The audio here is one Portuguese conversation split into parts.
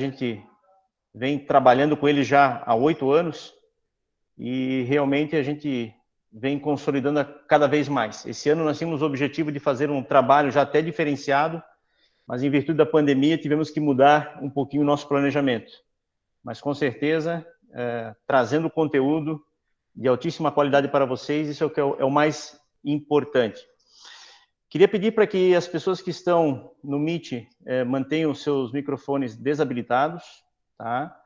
gente vem trabalhando com ele já há 8 anos e realmente a gente vem consolidando cada vez mais. Esse ano nós tínhamos o objetivo de fazer um trabalho já até diferenciado, mas em virtude da pandemia tivemos que mudar um pouquinho o nosso planejamento. Mas com certeza, trazendo conteúdo de altíssima qualidade para vocês, isso é o que é o mais importante. Queria pedir para que as pessoas que estão no Meet mantenham seus microfones desabilitados, tá?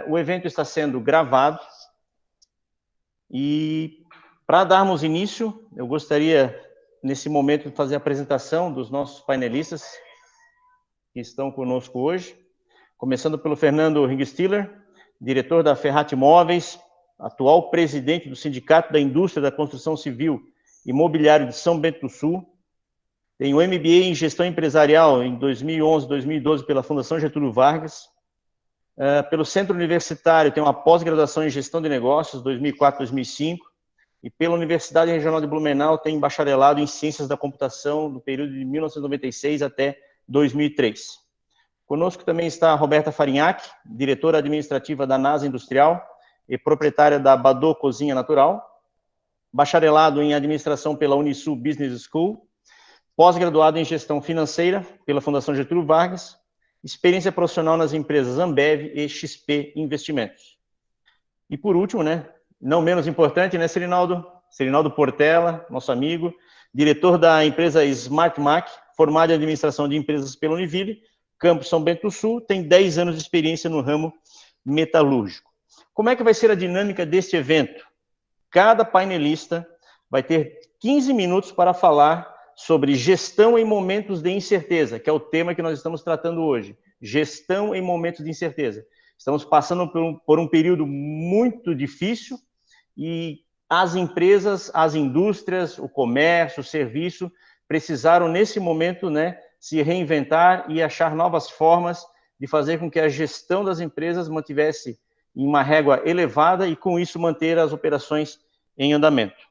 O evento está sendo gravado e, para darmos início, eu gostaria, nesse momento, de fazer a apresentação dos nossos painelistas que estão conosco hoje, começando pelo Fernando Ringstiller, diretor da Ferrat Imóveis, atual presidente do Sindicato da Indústria da Construção Civil e Imobiliário de São Bento do Sul, tem o MBA em Gestão Empresarial em 2011, 2012 pela Fundação Getúlio Vargas, pelo Centro Universitário tem uma pós-graduação em Gestão de Negócios, 2004, 2005, e pela Universidade Regional de Blumenau tem bacharelado em Ciências da Computação no período de 1996 até 2003. Conosco também está a Roberta Farinhaque, diretora administrativa da NASA Industrial e proprietária da Badô Cozinha Natural, bacharelado em administração pela Unisul Business School, pós-graduado em gestão financeira pela Fundação Getúlio Vargas, experiência profissional nas empresas Ambev e XP Investimentos. E por último, não menos importante, Serinaldo? Serinaldo Portela, nosso amigo, diretor da empresa SmartMac, formado em administração de empresas pela Univille, Campus São Bento do Sul, tem 10 anos de experiência no ramo metalúrgico. Como é que vai ser a dinâmica deste evento? Cada painelista vai ter 15 minutos para falar sobre gestão em momentos de incerteza, que é o tema que nós estamos tratando hoje. Gestão em momentos de incerteza. Estamos passando por um período muito difícil e as empresas, as indústrias, o comércio, o serviço, precisaram, nesse momento, se reinventar e achar novas formas de fazer com que a gestão das empresas mantivesse em uma régua elevada e, com isso, manter as operações em andamento.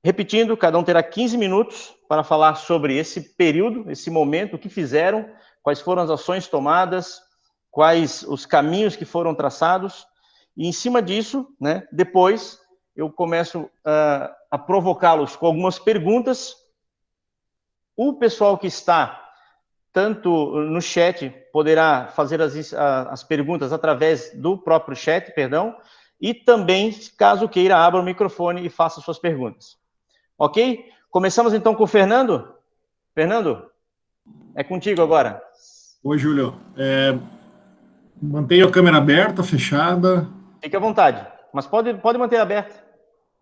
Repetindo, cada um terá 15 minutos para falar sobre esse período, esse momento, o que fizeram, quais foram as ações tomadas, quais os caminhos que foram traçados, e em cima disso, depois eu começo a provocá-los com algumas perguntas. O pessoal que está tanto no chat poderá fazer as perguntas através do próprio chat, e também, caso queira, abra o microfone e faça suas perguntas. Ok? Começamos então com o Fernando. Fernando, é contigo agora. Oi, Júlio. Mantenha a câmera aberta, fechada. Fique à vontade, mas pode manter aberta.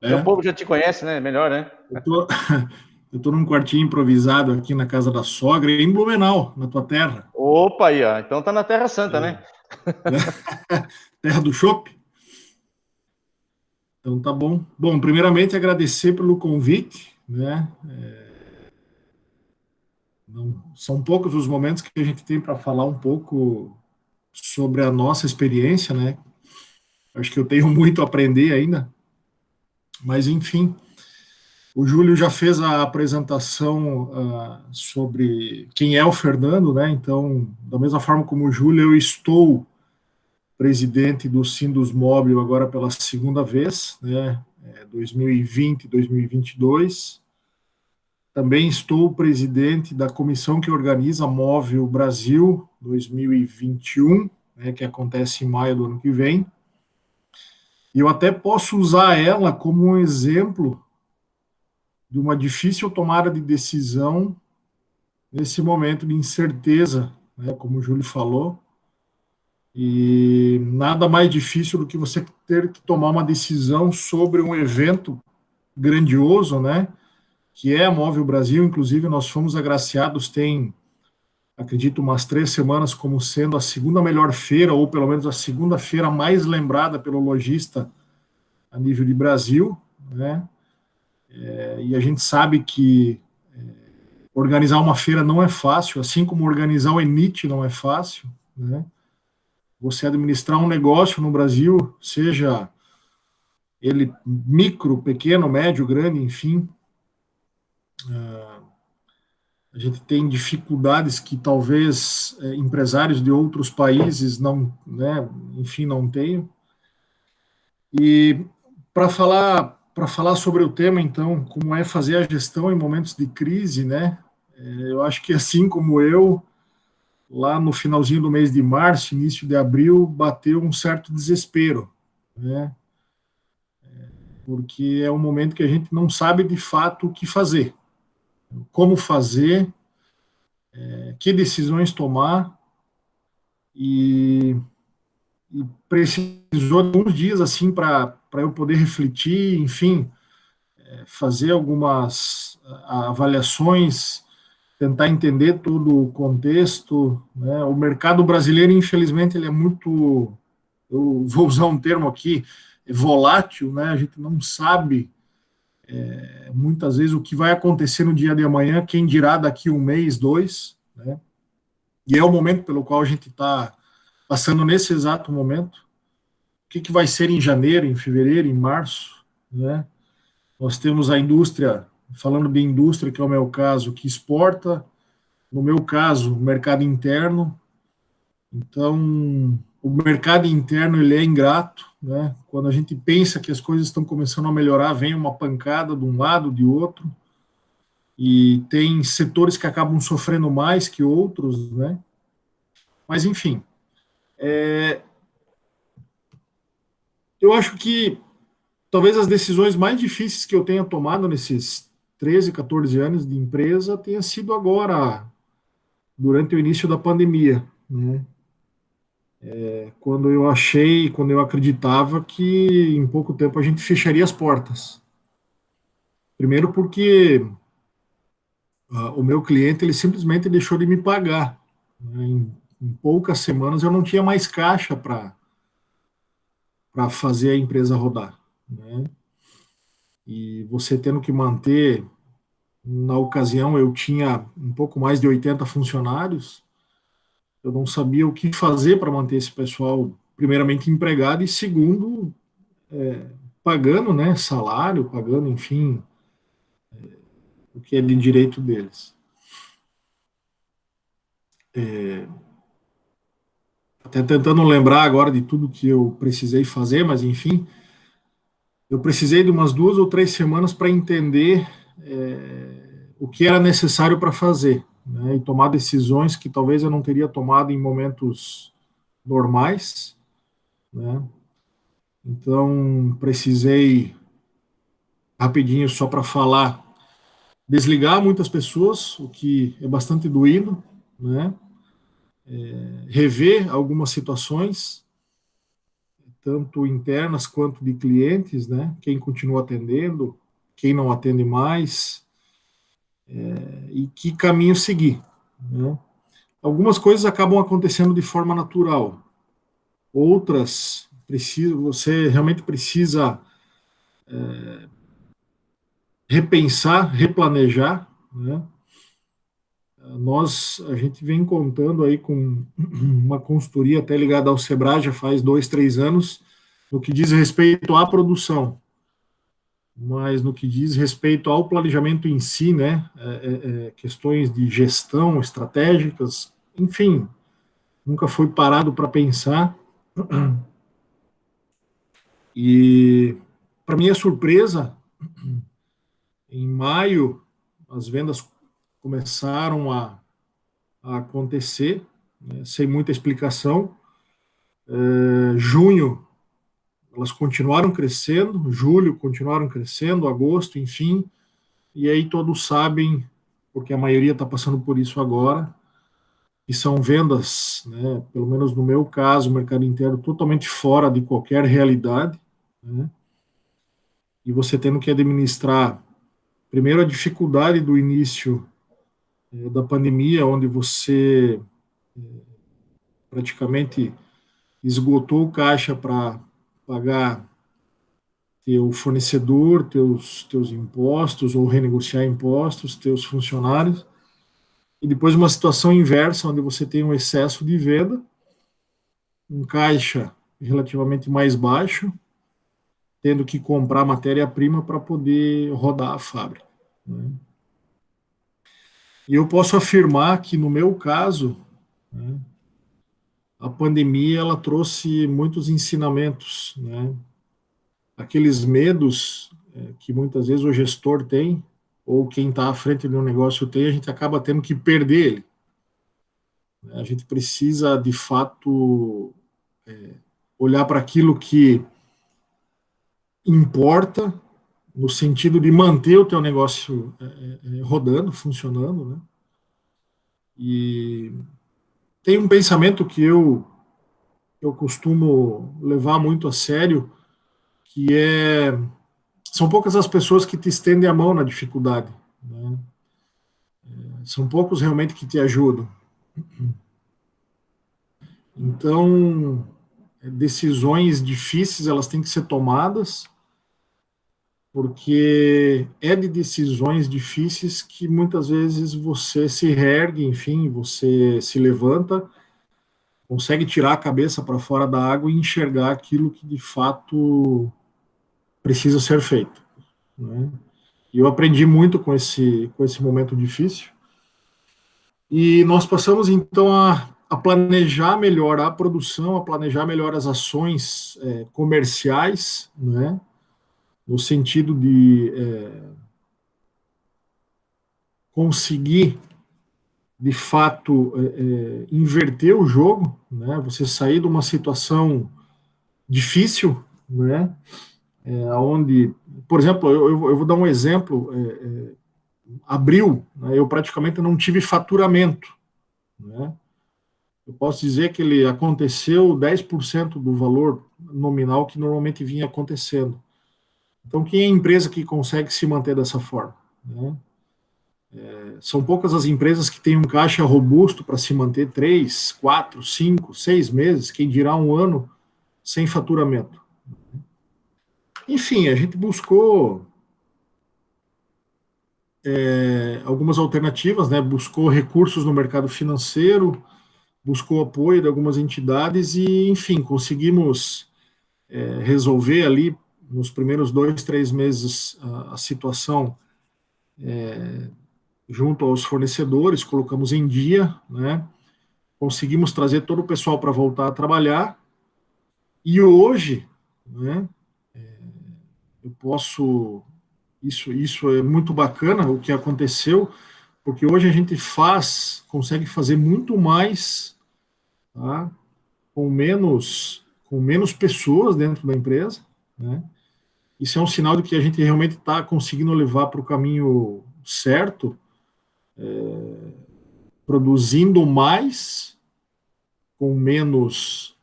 Meu povo já te conhece, Melhor, Eu tô num quartinho improvisado aqui na casa da sogra, em Blumenau, na tua terra. Opa, aí, ó. Então tá na Terra Santa, Terra do chopp? Então tá bom. Bom, primeiramente agradecer pelo convite, são poucos os momentos que a gente tem para falar um pouco sobre a nossa experiência, Acho que eu tenho muito a aprender ainda, mas enfim, o Júlio já fez a apresentação sobre quem é o Fernando, Então, da mesma forma como o Júlio, eu estou presidente do Sindusmobil agora pela segunda vez, 2020 2022. Também estou presidente da comissão que organiza Móvel Brasil 2021, que acontece em maio do ano que vem. E eu até posso usar ela como um exemplo de uma difícil tomada de decisão nesse momento de incerteza, como o Júlio falou. E nada mais difícil do que você ter que tomar uma decisão sobre um evento grandioso, que é a Móvel Brasil. Inclusive, nós fomos agraciados, tem, acredito, umas 3 semanas, como sendo a segunda melhor feira, ou pelo menos a segunda feira mais lembrada pelo lojista a nível de Brasil, e a gente sabe que organizar uma feira não é fácil, assim como organizar o ENIT não é fácil, Você administrar um negócio no Brasil, seja ele micro, pequeno, médio, grande, enfim, A gente tem dificuldades que talvez empresários de outros países não, né, enfim, não tenham. E para falar sobre o tema, então, como é fazer a gestão em momentos de crise, né? Eu acho que assim como eu, lá no finalzinho do mês de março, início de abril, bateu um certo desespero, né? Porque é um momento que a gente não sabe de fato o que fazer, como fazer, que decisões tomar, e, e precisou de uns dias assim para eu poder refletir, enfim, fazer algumas avaliações, tentar entender todo o contexto, né? O mercado brasileiro, infelizmente, ele é muito, eu vou usar um termo aqui, volátil, né? A gente não sabe muitas vezes o que vai acontecer no dia de amanhã, quem dirá daqui um mês, dois, né? E é o momento pelo qual a gente está passando nesse exato momento. O que vai ser em janeiro, em fevereiro, em março, né? Nós temos a indústria, falando de indústria, que é o meu caso, que exporta, no meu caso, o mercado interno. Então, o mercado interno ele é ingrato, né? Quando a gente pensa que as coisas estão começando a melhorar, vem uma pancada de um lado, de outro, e tem setores que acabam sofrendo mais que outros, né? Mas, enfim, eu acho que talvez as decisões mais difíceis que eu tenha tomado nesses 13, 14 anos de empresa tenha sido agora, durante o início da pandemia, né? Quando eu acreditava que em pouco tempo a gente fecharia as portas. Primeiro porque o meu cliente ele simplesmente deixou de me pagar, né? Em poucas semanas eu não tinha mais caixa para fazer a empresa rodar, né? E você tendo que manter, na ocasião eu tinha um pouco mais de 80 funcionários, eu não sabia o que fazer para manter esse pessoal, primeiramente empregado e segundo, pagando, né, salário, pagando, enfim, o que é de direito deles. Até tentando lembrar agora de tudo que eu precisei fazer, mas enfim, eu precisei de umas 2 ou 3 semanas para entender o que era necessário para fazer, né, e tomar decisões que talvez eu não teria tomado em momentos normais, né. Então, precisei, rapidinho, só para falar, desligar muitas pessoas, o que é bastante doído, né, rever algumas situações, tanto internas quanto de clientes, né? Quem continua atendendo, quem não atende mais, e que caminho seguir, né? Algumas coisas acabam acontecendo de forma natural, outras você realmente precisa repensar, replanejar, né? A gente vem contando aí com uma consultoria até ligada ao Sebrae já faz 2, 3 anos, no que diz respeito à produção, mas no que diz respeito ao planejamento em si, né, questões de gestão estratégicas, enfim, nunca foi parado para pensar. E, para minha surpresa, em maio, as vendas começaram a acontecer, né, sem muita explicação. Junho, elas continuaram crescendo, julho continuaram crescendo, agosto, enfim, e aí todos sabem, porque a maioria está passando por isso agora, que são vendas, né, pelo menos no meu caso, o mercado interno totalmente fora de qualquer realidade, né, e você tendo que administrar, primeiro, a dificuldade do início da pandemia, onde você praticamente esgotou o caixa para pagar teu fornecedor, teus impostos, ou renegociar impostos, teus funcionários, e depois uma situação inversa, onde você tem um excesso de venda, um caixa relativamente mais baixo, tendo que comprar matéria-prima para poder rodar a fábrica, né? E eu posso afirmar que, no meu caso, né, a pandemia ela trouxe muitos ensinamentos, né? Aqueles medos que muitas vezes o gestor tem, ou quem está à frente de um negócio tem, a gente acaba tendo que perder ele. A gente precisa, de fato, olhar para aquilo que importa, no sentido de manter o teu negócio rodando, funcionando, né? E tem um pensamento que eu costumo levar muito a sério, que são poucas as pessoas que te estendem a mão na dificuldade, né? São poucos realmente que te ajudam. Então, decisões difíceis elas têm que ser tomadas, porque é de decisões difíceis que muitas vezes você se reergue, enfim, você se levanta, consegue tirar a cabeça para fora da água e enxergar aquilo que de fato precisa ser feito, né? E eu aprendi muito com esse momento difícil. E nós passamos então a planejar melhor a produção, a planejar melhor as ações comerciais, né? No sentido de conseguir, de fato, inverter o jogo, né? Você sair de uma situação difícil, né? Onde, por exemplo, eu vou dar um exemplo. Abril, né, eu praticamente não tive faturamento, né? Eu posso dizer que ele aconteceu 10% do valor nominal que normalmente vinha acontecendo. Então, quem é a empresa que consegue se manter dessa forma, né? São poucas as empresas que têm um caixa robusto para se manter 3, 4, 5, 6 meses, quem dirá um ano sem faturamento. Enfim, a gente buscou algumas alternativas, né? Buscou recursos no mercado financeiro, buscou apoio de algumas entidades e, enfim, conseguimos resolver ali nos primeiros 2, 3 meses a situação junto aos fornecedores, colocamos em dia, né? Conseguimos trazer todo o pessoal para voltar a trabalhar e hoje, né? Eu posso isso é muito bacana o que aconteceu, porque hoje a gente consegue fazer muito mais, tá? Com menos pessoas dentro da empresa, né? Isso é um sinal de que a gente realmente está conseguindo levar para o caminho certo, produzindo mais com menos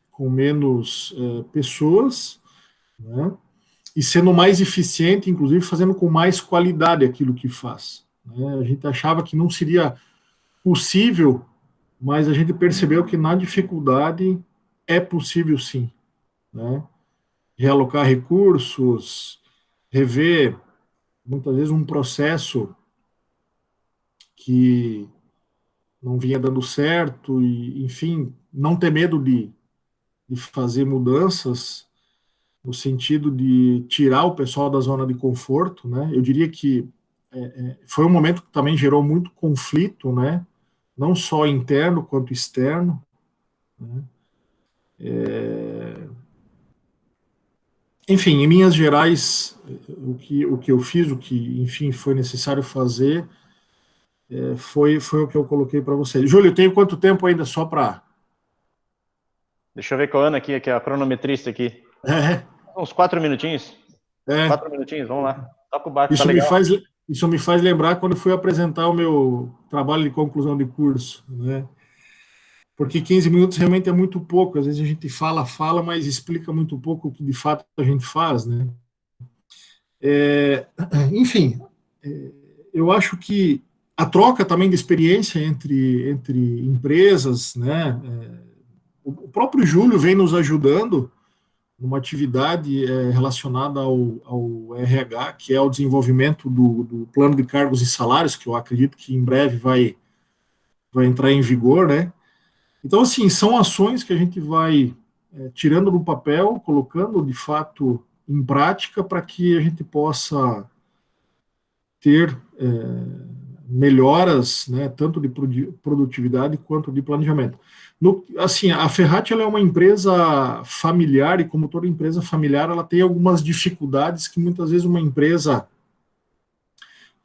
pessoas, né? E sendo mais eficiente, inclusive fazendo com mais qualidade aquilo que faz, né? A gente achava que não seria possível, mas a gente percebeu que na dificuldade é possível sim, né? Realocar recursos, rever muitas vezes um processo que não vinha dando certo e, enfim, não ter medo de fazer mudanças no sentido de tirar o pessoal da zona de conforto, né? Eu diria que foi um momento que também gerou muito conflito, né? Não só interno quanto externo, né? Enfim, em linhas gerais, o que eu fiz, o que, enfim, foi necessário fazer, foi o que eu coloquei para você. Júlio, tenho quanto tempo ainda só para... Deixa eu ver com a Ana aqui, que é a cronometrista aqui. Uns 4 minutinhos. 4 minutinhos, vamos lá. Toca o barco, tá legal. Isso me faz lembrar quando eu fui apresentar o meu trabalho de conclusão de curso, né? Porque 15 minutos realmente é muito pouco. Às vezes a gente fala, mas explica muito pouco o que de fato a gente faz, né? Enfim, eu acho que a troca também de experiência entre empresas, né? O próprio Júlio vem nos ajudando numa atividade relacionada ao RH, que é o desenvolvimento do plano de cargos e salários, que eu acredito que em breve vai entrar em vigor, né? Então, assim, são ações que a gente vai tirando do papel, colocando de fato em prática para que a gente possa ter melhoras, né, tanto de produtividade quanto de planejamento. Assim, a Ferrat ela é uma empresa familiar e, como toda empresa familiar, ela tem algumas dificuldades que muitas vezes uma empresa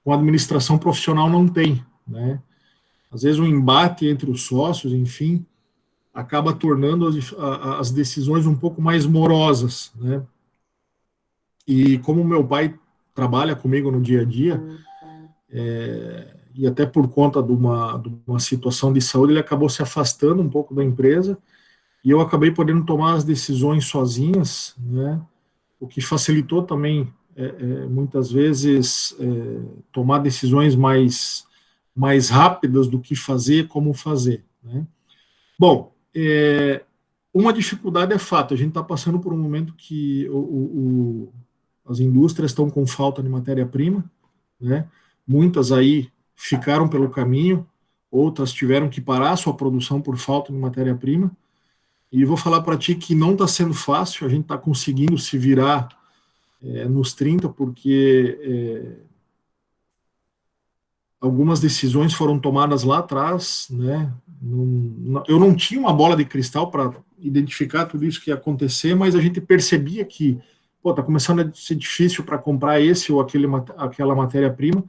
com administração profissional não tem, né? Às vezes um embate entre os sócios, enfim, acaba tornando as decisões um pouco mais morosas, né? E como meu pai trabalha comigo no dia a dia, e até por conta de uma situação de saúde, ele acabou se afastando um pouco da empresa, e eu acabei podendo tomar as decisões sozinhas, né? O que facilitou também, muitas vezes, tomar decisões mais rápidas do que fazer, como fazer, né? Bom, uma dificuldade é fato, a gente está passando por um momento que as indústrias estão com falta de matéria-prima, né? Muitas aí ficaram pelo caminho, outras tiveram que parar a sua produção por falta de matéria-prima, e vou falar para ti que não está sendo fácil, a gente está conseguindo se virar nos 30, porque algumas decisões foram tomadas lá atrás, né? Eu não tinha uma bola de cristal para identificar tudo isso que ia acontecer, mas a gente percebia que, pô, tá começando a ser difícil para comprar esse ou aquela matéria-prima.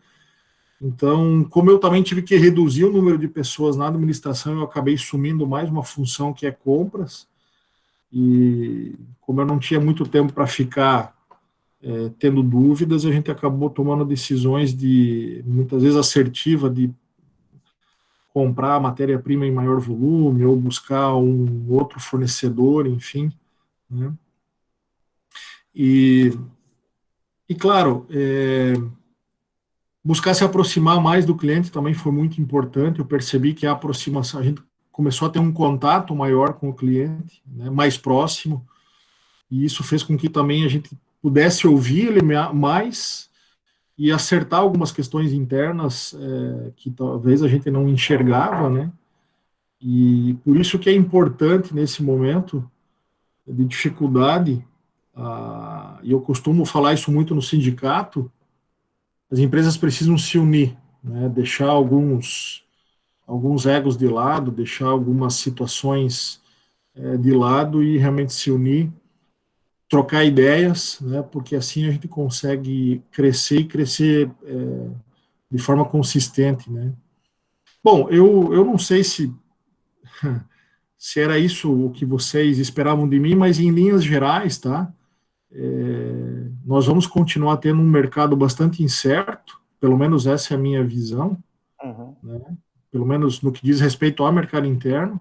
Então, como eu também tive que reduzir o número de pessoas na administração, eu acabei sumindo mais uma função que é compras. E como eu não tinha muito tempo para ficar tendo dúvidas, a gente acabou tomando decisões muitas vezes assertiva, de comprar matéria-prima em maior volume ou buscar um outro fornecedor, enfim, né? E claro, buscar se aproximar mais do cliente também foi muito importante. Eu percebi que a aproximação, a gente começou a ter um contato maior com o cliente, né, mais próximo, e isso fez com que também a gente pudesse ouvir ele mais e acertar algumas questões internas que talvez a gente não enxergava, né? E por isso que é importante nesse momento de dificuldade, e eu costumo falar isso muito no sindicato, as empresas precisam se unir, né? Deixar alguns egos de lado, deixar algumas situações de lado e realmente se unir, trocar ideias, né? Porque assim a gente consegue crescer e crescer de forma consistente, né? Bom, eu não sei se era isso o que vocês esperavam de mim, mas em linhas gerais, tá? Nós vamos continuar tendo um mercado bastante incerto, pelo menos essa é a minha visão, né? Pelo menos no que diz respeito ao mercado interno.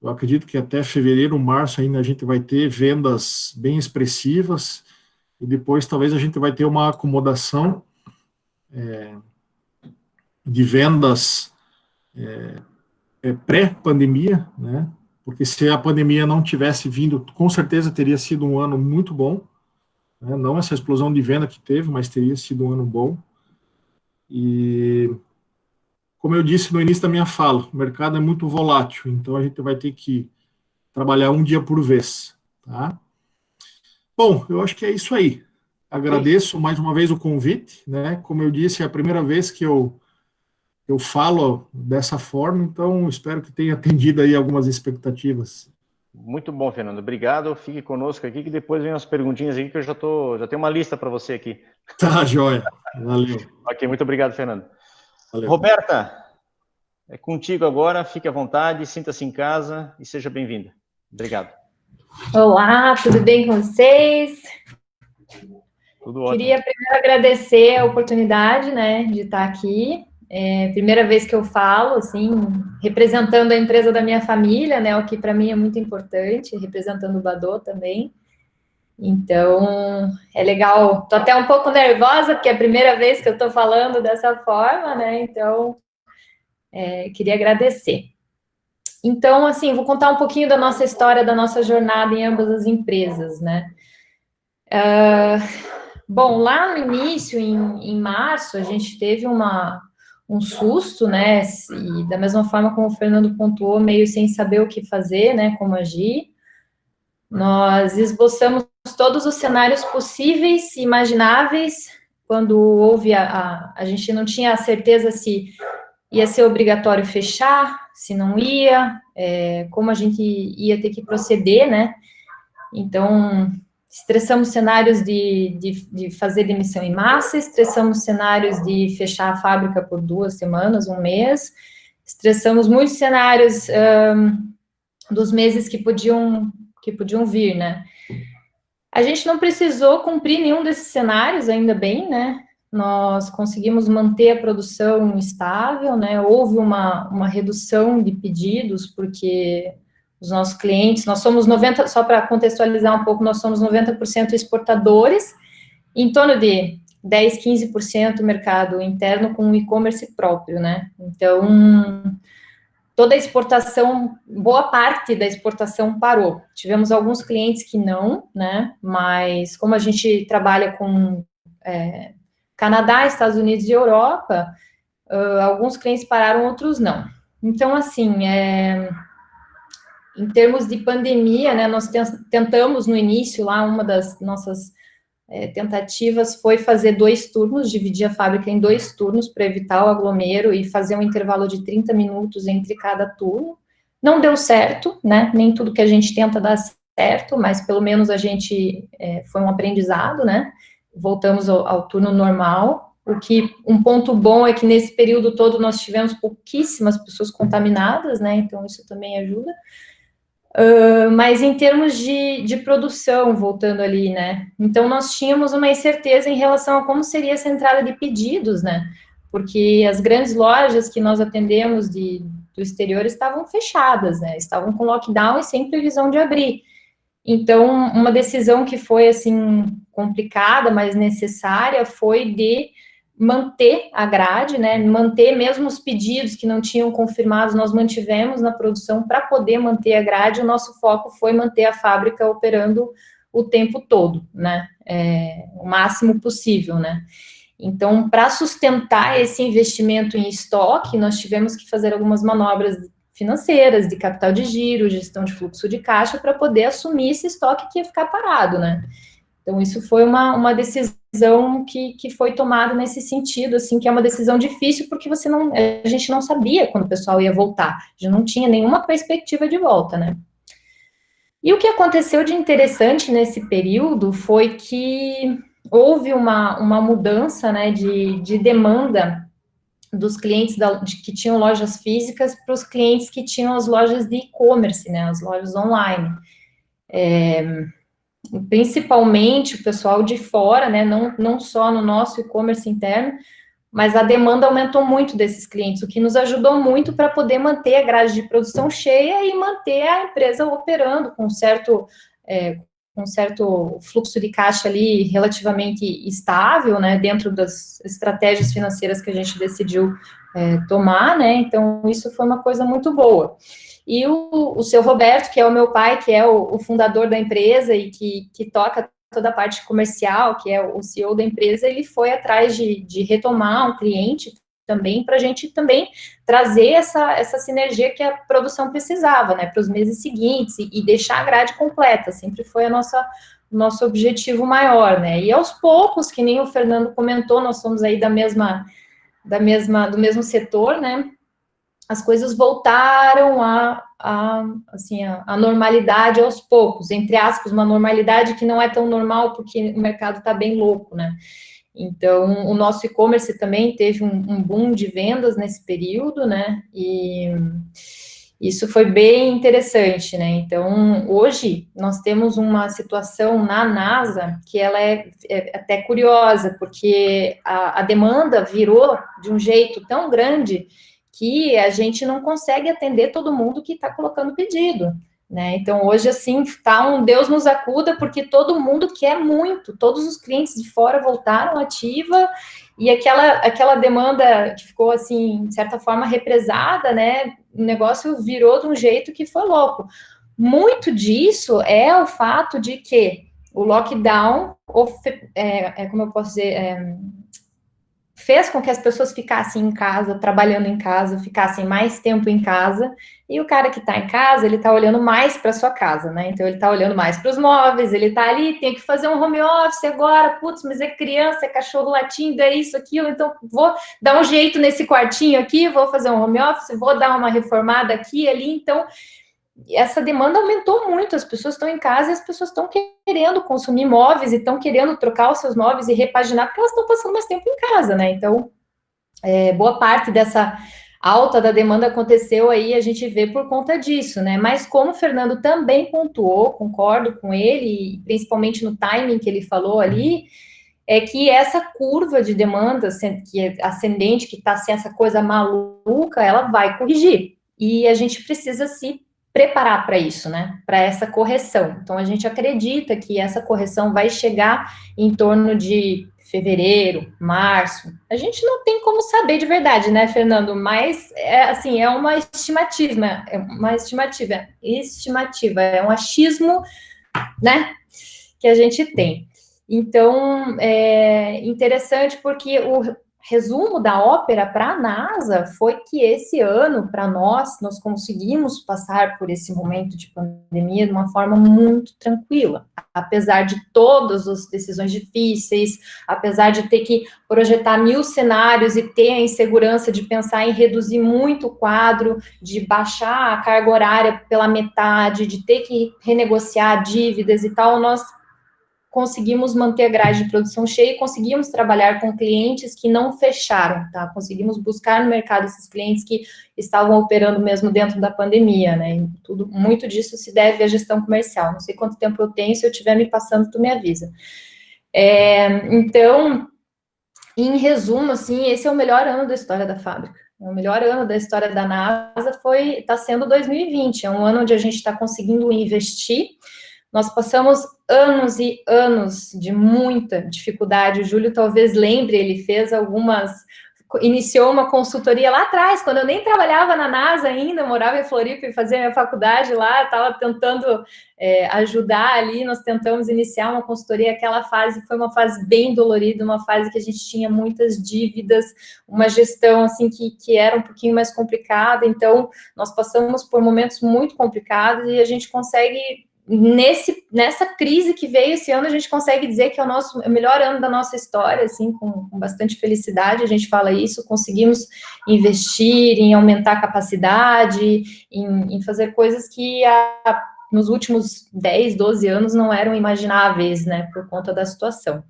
Eu acredito que até fevereiro, março ainda a gente vai ter vendas bem expressivas, e depois talvez a gente vai ter uma acomodação de vendas pré-pandemia, né? Porque se a pandemia não tivesse vindo, com certeza teria sido um ano muito bom, né? Não essa explosão de venda que teve, mas teria sido um ano bom. E, como eu disse no início da minha fala, o mercado é muito volátil, então a gente vai ter que trabalhar um dia por vez, tá? Bom, eu acho que é isso aí. Agradeço mais uma vez o convite, né? Como eu disse, é a primeira vez que eu falo dessa forma, então espero que tenha atendido aí algumas expectativas. Muito bom, Fernando. Obrigado. Fique conosco aqui, que depois vem umas perguntinhas aqui, que eu já tenho uma lista para você aqui. Tá, joia. Valeu. Ok, muito obrigado, Fernando. Valeu. Roberta, é contigo agora. Fique à vontade, sinta-se em casa e seja bem-vinda. Obrigado. Olá, tudo bem com vocês? Tudo ótimo. Queria primeiro agradecer a oportunidade, né, de estar aqui. Primeira vez que eu falo, assim, representando a empresa da minha família, né, o que para mim é muito importante, representando o Badô também. Então, é legal. Tô até um pouco nervosa, porque é a primeira vez que eu tô falando dessa forma, né, então, queria agradecer. Então, assim, vou contar um pouquinho da nossa história, da nossa jornada em ambas as empresas, né. Bom, lá no início, em março, a gente teve um susto, né, e da mesma forma como o Fernando pontuou, meio sem saber o que fazer, né, como agir. Nós esboçamos todos os cenários possíveis e imagináveis quando houve a gente não tinha a certeza se ia ser obrigatório fechar, se não ia, como a gente ia ter que proceder, né? Então, estressamos cenários de fazer demissão em massa, estressamos cenários de fechar a fábrica por 2 semanas, 1 mês, estressamos muitos cenários dos meses que podiam vir, né? A gente não precisou cumprir nenhum desses cenários, ainda bem, né? Nós conseguimos manter a produção estável, né? Houve uma redução de pedidos, porque os nossos clientes, nós somos 90%, só para contextualizar um pouco, nós somos 90% exportadores, em torno de 10, 15% mercado interno com e-commerce próprio, né? Então, toda a exportação, boa parte da exportação parou. Tivemos alguns clientes que não, né? Mas como a gente trabalha com Canadá, Estados Unidos e Europa, alguns clientes pararam, outros não. Então, assim, em termos de pandemia, né, nós tentamos no início lá, uma das nossas tentativas foi fazer 2 turnos, dividir a fábrica em 2 turnos para evitar o aglomero e fazer um intervalo de 30 minutos entre cada turno. Não deu certo, né, nem tudo que a gente tenta dar certo, mas pelo menos a gente foi um aprendizado, né, voltamos ao turno normal. Um ponto bom é que nesse período todo nós tivemos pouquíssimas pessoas contaminadas, né, então isso também ajuda. Mas em termos de produção, voltando ali, né, então nós tínhamos uma incerteza em relação a como seria essa entrada de pedidos, né, porque as grandes lojas que nós atendemos do exterior estavam fechadas, né, estavam com lockdown e sem previsão de abrir. Então, uma decisão que foi, assim, complicada, mas necessária, foi de manter a grade, né, manter mesmo os pedidos que não tinham confirmados, nós mantivemos na produção para poder manter a grade. O nosso foco foi manter a fábrica operando o tempo todo, né, o máximo possível, né. Então, para sustentar esse investimento em estoque, nós tivemos que fazer algumas manobras financeiras, de capital de giro, gestão de fluxo de caixa, para poder assumir esse estoque que ia ficar parado, né. Então, isso foi uma decisão que foi tomada nesse sentido, assim, que é uma decisão difícil, porque a gente não sabia quando o pessoal ia voltar, a gente não tinha nenhuma perspectiva de volta, né. E o que aconteceu de interessante nesse período foi que houve uma mudança, né, de demanda dos clientes que tinham lojas físicas para os clientes que tinham as lojas de e-commerce, né, as lojas online. Principalmente o pessoal de fora, né, não só no nosso e-commerce interno, mas a demanda aumentou muito desses clientes, o que nos ajudou muito para poder manter a grade de produção cheia e manter a empresa operando com certo fluxo de caixa ali relativamente estável, né, dentro das estratégias financeiras que a gente decidiu tomar, né, então isso foi uma coisa muito boa. E o seu Roberto, que é o meu pai, que é o fundador da empresa e que toca toda a parte comercial, que é o CEO da empresa, ele foi atrás de retomar um cliente também, para a gente também trazer essa sinergia que a produção precisava, né, para os meses seguintes, e deixar a grade completa, sempre foi o nosso objetivo maior, né, e aos poucos, que nem o Fernando comentou, nós somos aí do mesmo setor, né, as coisas voltaram a normalidade aos poucos, entre aspas, uma normalidade que não é tão normal, porque o mercado está bem louco, né. Então, o nosso e-commerce também teve um boom de vendas nesse período, né, e isso foi bem interessante, né. Então, hoje, nós temos uma situação na NASA que ela é até curiosa, porque a demanda virou de um jeito tão grande que a gente não consegue atender todo mundo que está colocando pedido, né? Então, hoje, assim, tá um Deus nos acuda, porque todo mundo quer muito, todos os clientes de fora voltaram ativa, e aquela demanda que ficou, assim, de certa forma, represada, né? O negócio virou de um jeito que foi louco. Muito disso é o fato de que o lockdown, como eu posso dizer, fez com que as pessoas ficassem em casa, trabalhando em casa, ficassem mais tempo em casa, e o cara que está em casa, ele está olhando mais para sua casa, né? Então, ele está olhando mais para os móveis, ele está ali, tem que fazer um home office agora, putz, mas é criança, é cachorro latindo, é isso, aquilo, então vou dar um jeito nesse quartinho aqui, vou fazer um home office, vou dar uma reformada aqui, ali, então essa demanda aumentou muito, as pessoas estão em casa e as pessoas estão querendo consumir móveis e estão querendo trocar os seus móveis e repaginar, porque elas estão passando mais tempo em casa, né? Então, boa parte dessa alta da demanda aconteceu aí, a gente vê por conta disso, né? Mas como o Fernando também pontuou, concordo com ele, principalmente no timing que ele falou ali, é que essa curva de demanda, que é ascendente, que está sem essa coisa maluca, ela vai corrigir. E a gente precisa se preparar para isso, né? Para essa correção. Então, a gente acredita que essa correção vai chegar em torno de fevereiro, março. A gente não tem como saber de verdade, né, Fernando? Mas, assim, é uma estimativa, é um achismo, né, que a gente tem. Então, é interessante porque o resumo da ópera para a NASA foi que esse ano, para nós conseguimos passar por esse momento de pandemia de uma forma muito tranquila, apesar de todas as decisões difíceis, apesar de ter que projetar 1000 cenários e ter a insegurança de pensar em reduzir muito o quadro, de baixar a carga horária pela metade, de ter que renegociar dívidas e tal, nós conseguimos manter a grade de produção cheia e conseguimos trabalhar com clientes que não fecharam, tá? Conseguimos buscar no mercado esses clientes que estavam operando mesmo dentro da pandemia, né? E muito disso se deve à gestão comercial. Não sei quanto tempo eu tenho, se eu estiver me passando, tu me avisa. Então, em resumo, assim, esse é o melhor ano da história da fábrica. O melhor ano da história da NASA está sendo 2020. É um ano onde a gente está conseguindo investir. Nós passamos anos e anos de muita dificuldade. O Júlio talvez lembre, ele iniciou uma consultoria lá atrás, quando eu nem trabalhava na NASA ainda, morava em Floripa e fazia minha faculdade lá, estava tentando ajudar ali, nós tentamos iniciar uma consultoria, aquela fase foi uma fase bem dolorida, uma fase que a gente tinha muitas dívidas, uma gestão assim que era um pouquinho mais complicada, então nós passamos por momentos muito complicados e a gente consegue nessa crise que veio esse ano, a gente consegue dizer que é o melhor ano da nossa história, assim, com bastante felicidade, a gente fala isso, conseguimos investir em aumentar a capacidade, em fazer coisas que nos últimos 10, 12 anos não eram imagináveis, né, por conta da situação.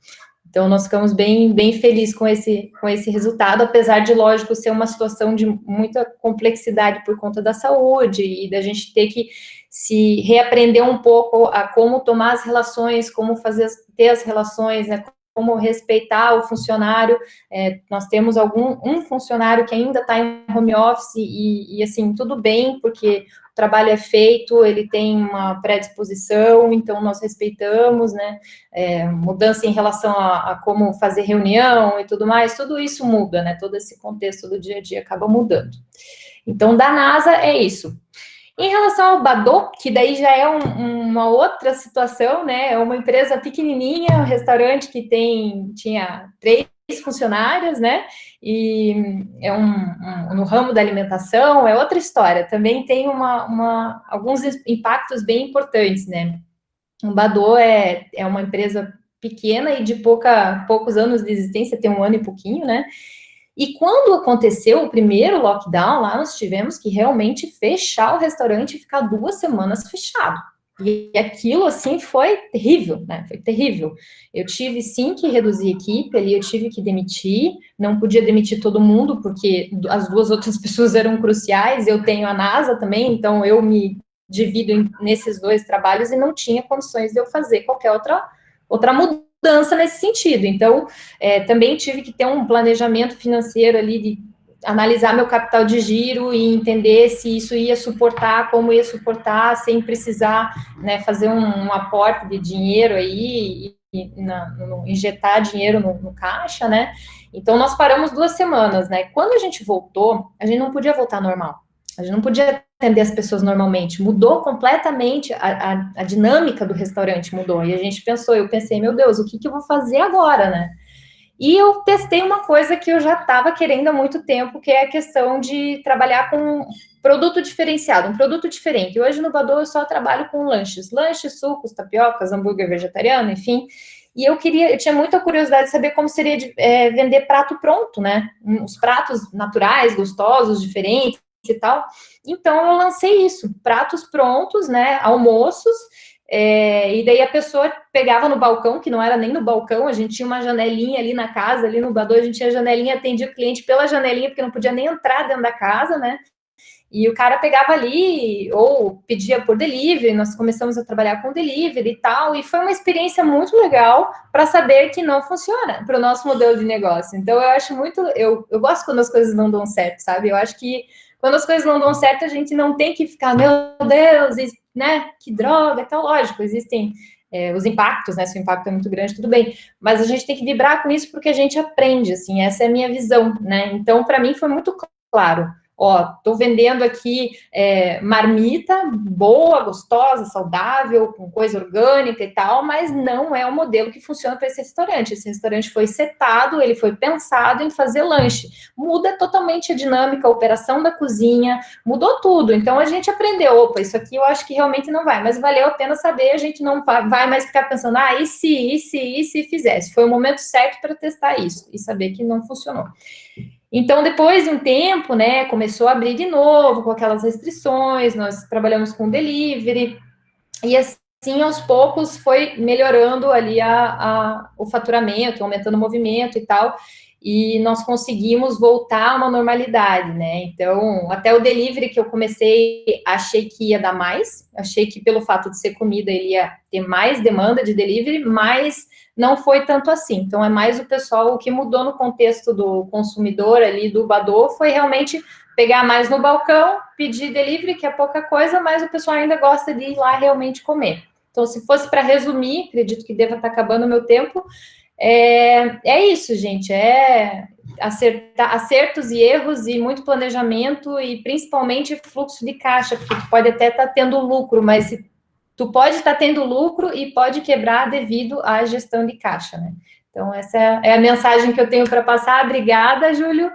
Então, nós ficamos bem felizes com esse resultado, apesar de, lógico, ser uma situação de muita complexidade por conta da saúde e da gente ter que se reaprender um pouco a como tomar as relações, como ter as relações, né, como respeitar o funcionário. Nós temos um funcionário que ainda está em home office e, assim, tudo bem, porque o trabalho é feito, ele tem uma predisposição, então nós respeitamos, né, mudança em relação a como fazer reunião e tudo mais, tudo isso muda, né, todo esse contexto do dia a dia acaba mudando. Então, da NASA é isso. Em relação ao Badô, que daí já é uma outra situação, né? É uma empresa pequenininha, um restaurante que tinha 3 funcionários, né? E é no ramo da alimentação, é outra história. Também tem alguns impactos bem importantes, né? O Badô é uma empresa pequena e de poucos anos de existência, tem 1 ano e pouquinho, né? E quando aconteceu o primeiro lockdown, lá nós tivemos que realmente fechar o restaurante e ficar 2 semanas fechado. E aquilo, assim, foi terrível, né? Foi terrível. Eu tive, sim, que reduzir a equipe ali, eu tive que demitir, não podia demitir todo mundo, porque as 2 outras pessoas eram cruciais, eu tenho a NASA também, então eu me divido nesses 2 trabalhos e não tinha condições de eu fazer qualquer outra mudança nesse sentido. Então, também tive que ter um planejamento financeiro ali, de analisar meu capital de giro e entender se isso ia suportar, como ia suportar, sem precisar, né, fazer um aporte de dinheiro aí, injetar dinheiro no caixa, né? Então, nós paramos 2 semanas, né? Quando a gente voltou, a gente não podia voltar normal. A gente não podia atender as pessoas normalmente, mudou completamente, a dinâmica do restaurante mudou, e a gente eu pensei, meu Deus, o que eu vou fazer agora, né? E eu testei uma coisa que eu já estava querendo há muito tempo, que é a questão de trabalhar com produto diferenciado, um produto diferente. Hoje no Badoo eu só trabalho com lanches, sucos, tapiocas, hambúrguer vegetariano, enfim. E eu tinha muita curiosidade de saber como seria vender prato pronto, né? Os pratos naturais, gostosos, diferentes e tal. Então eu lancei isso, pratos prontos, né? Almoços. E daí a pessoa pegava no balcão, que não era nem no balcão, a gente tinha uma janelinha ali na casa, ali no Badoo, a gente tinha janelinha, atendia o cliente pela janelinha, porque não podia nem entrar dentro da casa, né? E o cara pegava ali, ou pedia por delivery, nós começamos a trabalhar com delivery e tal, e foi uma experiência muito legal para saber que não funciona para o nosso modelo de negócio. Então, eu acho muito, eu gosto quando as coisas não dão certo, sabe? Eu acho que quando as coisas não dão certo, a gente não tem que ficar, meu Deus, né, que droga, é tão lógico, existem os impactos, né, se o impacto é muito grande, tudo bem, mas a gente tem que vibrar com isso porque a gente aprende, assim, essa é a minha visão, né, então, para mim, foi muito claro, ó, tô vendendo aqui marmita boa, gostosa, saudável, com coisa orgânica e tal, mas não é o modelo que funciona para esse restaurante. Esse restaurante foi setado, ele foi pensado em fazer lanche. Muda totalmente a dinâmica, a operação da cozinha, mudou tudo. Então a gente aprendeu, opa, isso aqui eu acho que realmente não vai, mas valeu a pena saber, a gente não vai mais ficar pensando, e se fizesse? Foi o momento certo para testar isso e saber que não funcionou. Então, depois de um tempo, né, começou a abrir de novo com aquelas restrições, nós trabalhamos com delivery, e assim, aos poucos, foi melhorando ali o faturamento, aumentando o movimento e tal, e nós conseguimos voltar a uma normalidade, né? Então, até o delivery que eu comecei, achei que ia dar mais, achei que pelo fato de ser comida, ele ia ter mais demanda de delivery, mas não foi tanto assim. Então, é mais o pessoal, o que mudou no contexto do consumidor ali, do Badoo, foi realmente pegar mais no balcão, pedir delivery, que é pouca coisa, mas o pessoal ainda gosta de ir lá realmente comer. Então, se fosse para resumir, acredito que deva estar acabando o meu tempo, é isso, gente, acertos e erros e muito planejamento e principalmente fluxo de caixa, porque tu pode até estar tendo lucro, mas tu pode estar tendo lucro e pode quebrar devido à gestão de caixa, né? Então, essa é a mensagem que eu tenho para passar. Obrigada, Júlio.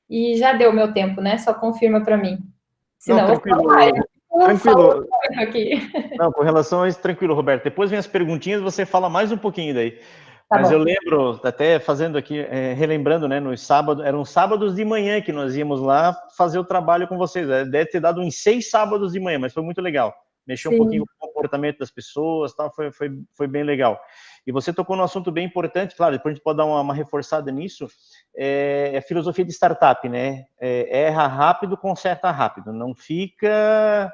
E já deu meu tempo, né? Só confirma para mim. Senão, não, tranquilo. Aqui. Não, com relação a isso, tranquilo, Roberto. Depois vem as perguntinhas, você fala mais um pouquinho daí. Tá Mas bom. Eu lembro, até fazendo aqui, relembrando, né, nos sábados, eram sábados de manhã que nós íamos lá fazer o trabalho com vocês. Deve ter dado uns 6 sábados de manhã, mas foi muito legal. Mexeu um pouquinho com o comportamento das pessoas, tal, foi bem legal. E você tocou num assunto bem importante, claro, depois a gente pode dar uma reforçada nisso, é filosofia de startup, né? Erra rápido, conserta rápido, não fica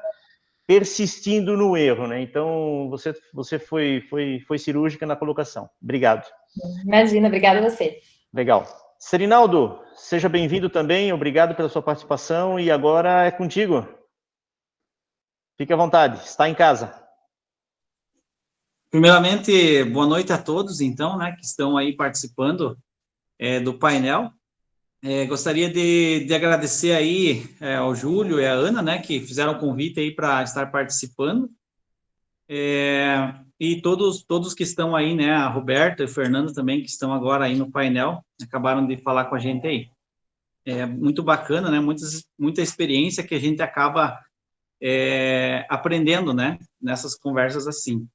persistindo no erro, né? Então, você foi cirúrgica na colocação. Obrigado. Imagina, obrigada a você. Legal. Serinaldo, seja bem-vindo também, obrigado pela sua participação e agora é contigo. Fique à vontade, está em casa. Primeiramente, boa noite a todos, então, né, que estão aí participando do painel. Gostaria de agradecer aí ao Júlio e à Ana, né, que fizeram o convite aí para estar participando. E todos que estão aí, né, a Roberta e o Fernando também, que estão agora aí no painel, acabaram de falar com a gente aí. É muito bacana, né, muita experiência que a gente acaba aprendendo, né, nessas conversas assim.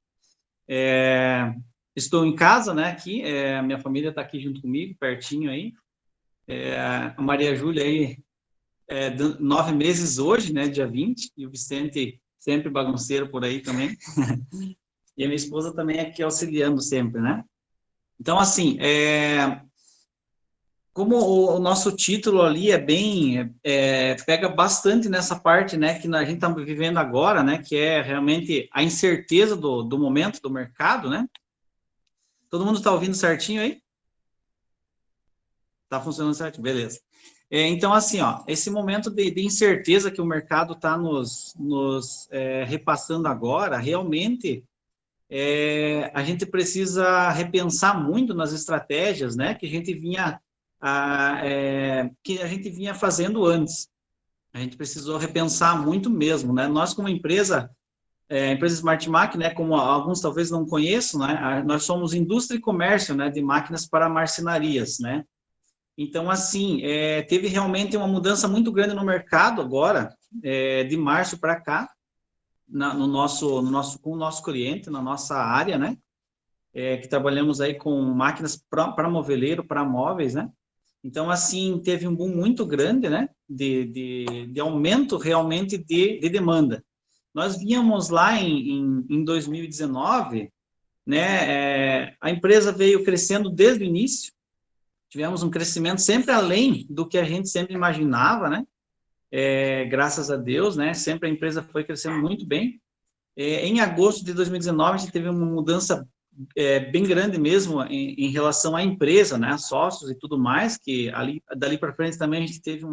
Estou em casa, né, aqui, a minha família está aqui junto comigo, pertinho aí. A Maria Júlia aí, 9 meses hoje, né, dia 20, e o Vicente sempre bagunceiro por aí também. E a minha esposa também aqui auxiliando sempre, né? Então, assim, como o nosso título ali pega bastante nessa parte, né, que a gente está vivendo agora, né, que é realmente a incerteza do momento do mercado, né? Todo mundo está ouvindo certinho aí? Está funcionando certinho? Beleza. Então, assim, ó, esse momento de incerteza que o mercado está nos repassando agora, realmente, a gente precisa repensar muito nas estratégias, né, que a gente vinha fazendo antes. A gente precisou repensar muito mesmo, né? Nós, como empresa, a empresa Smartmac, né, como alguns talvez não conheçam, né, nós somos indústria e comércio, né, de máquinas para marcenarias, né. Então, assim, teve realmente uma mudança muito grande no mercado agora, de março para cá, com o nosso cliente, na nossa área, né, que trabalhamos aí com máquinas para moveleiro, para móveis, né. Então, assim, teve um boom muito grande, né, de aumento realmente de demanda. Nós víamos lá em 2019, né, a empresa veio crescendo desde o início, tivemos um crescimento sempre além do que a gente sempre imaginava, né, graças a Deus, né, sempre a empresa foi crescendo muito bem. Em agosto de 2019, a gente teve uma mudança bem grande mesmo em relação à empresa, né, sócios e tudo mais, que dali para frente também a gente teve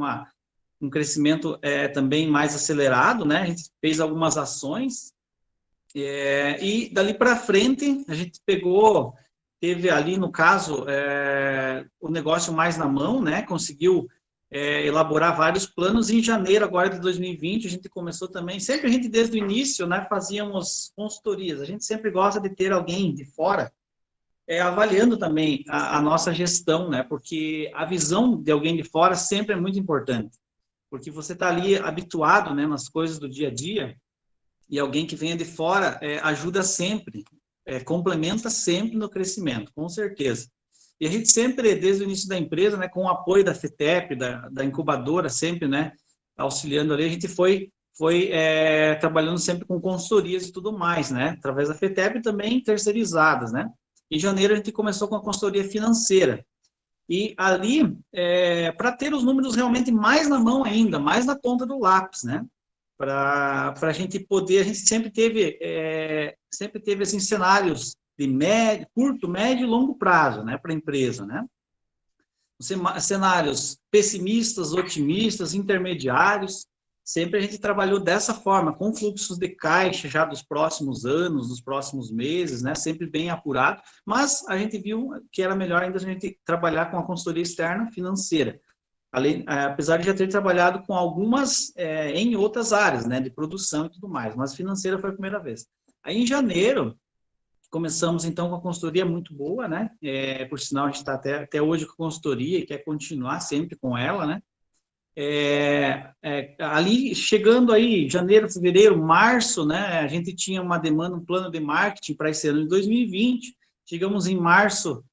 um crescimento também mais acelerado, né, a gente fez algumas ações, e dali para frente a gente teve ali no caso o negócio mais na mão, né, conseguiu elaborar vários planos. Em janeiro agora de 2020 a gente começou também, sempre a gente desde o início, né, fazíamos consultorias, a gente sempre gosta de ter alguém de fora avaliando também a nossa gestão, né, porque a visão de alguém de fora sempre é muito importante, porque você está ali habituado, né, nas coisas do dia a dia, e alguém que venha de fora ajuda sempre, complementa sempre no crescimento, com certeza. E a gente sempre, desde o início da empresa, né, com o apoio da FETEP, da incubadora, sempre, né, auxiliando ali, a gente foi trabalhando sempre com consultorias e tudo mais, né, através da FETEP também terceirizadas, né. Em janeiro a gente começou com a consultoria financeira. E ali, para ter os números realmente mais na mão ainda, mais na ponta do lápis, né, para a gente poder, a gente sempre teve assim, cenários de curto, médio e longo prazo, né, para a empresa, né? Cenários pessimistas, otimistas, intermediários, sempre a gente trabalhou dessa forma, com fluxos de caixa já dos próximos anos, dos próximos meses, né, sempre bem apurado, mas a gente viu que era melhor ainda a gente trabalhar com a consultoria externa financeira, apesar de já ter trabalhado com algumas em outras áreas, né, de produção e tudo mais, mas financeira foi a primeira vez. Aí, em janeiro, começamos, então, com a consultoria muito boa, né, por sinal, a gente está até hoje com a consultoria e quer continuar sempre com ela, né, ali, chegando aí, janeiro, fevereiro, março, né, a gente tinha uma demanda, um plano de marketing para esse ano de 2020, chegamos em março,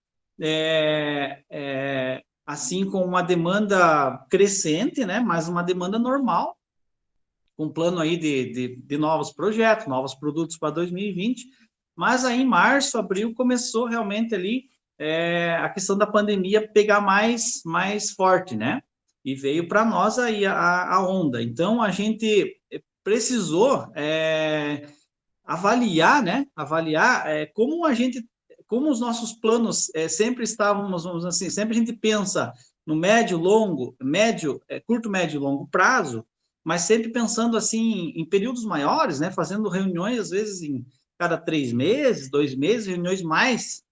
assim, com uma demanda crescente, né, mas uma demanda normal, com plano aí de novos projetos, novos produtos para 2020, mas aí em março, abril, começou realmente ali a questão da pandemia pegar mais forte, né, e veio para nós aí a onda. Então, a gente precisou avaliar, né, como os nossos planos sempre estávamos, vamos assim, sempre a gente pensa no curto, médio e longo prazo, mas sempre pensando assim em períodos maiores, né, fazendo reuniões às vezes em cada 3 meses, 2 meses, reuniões mais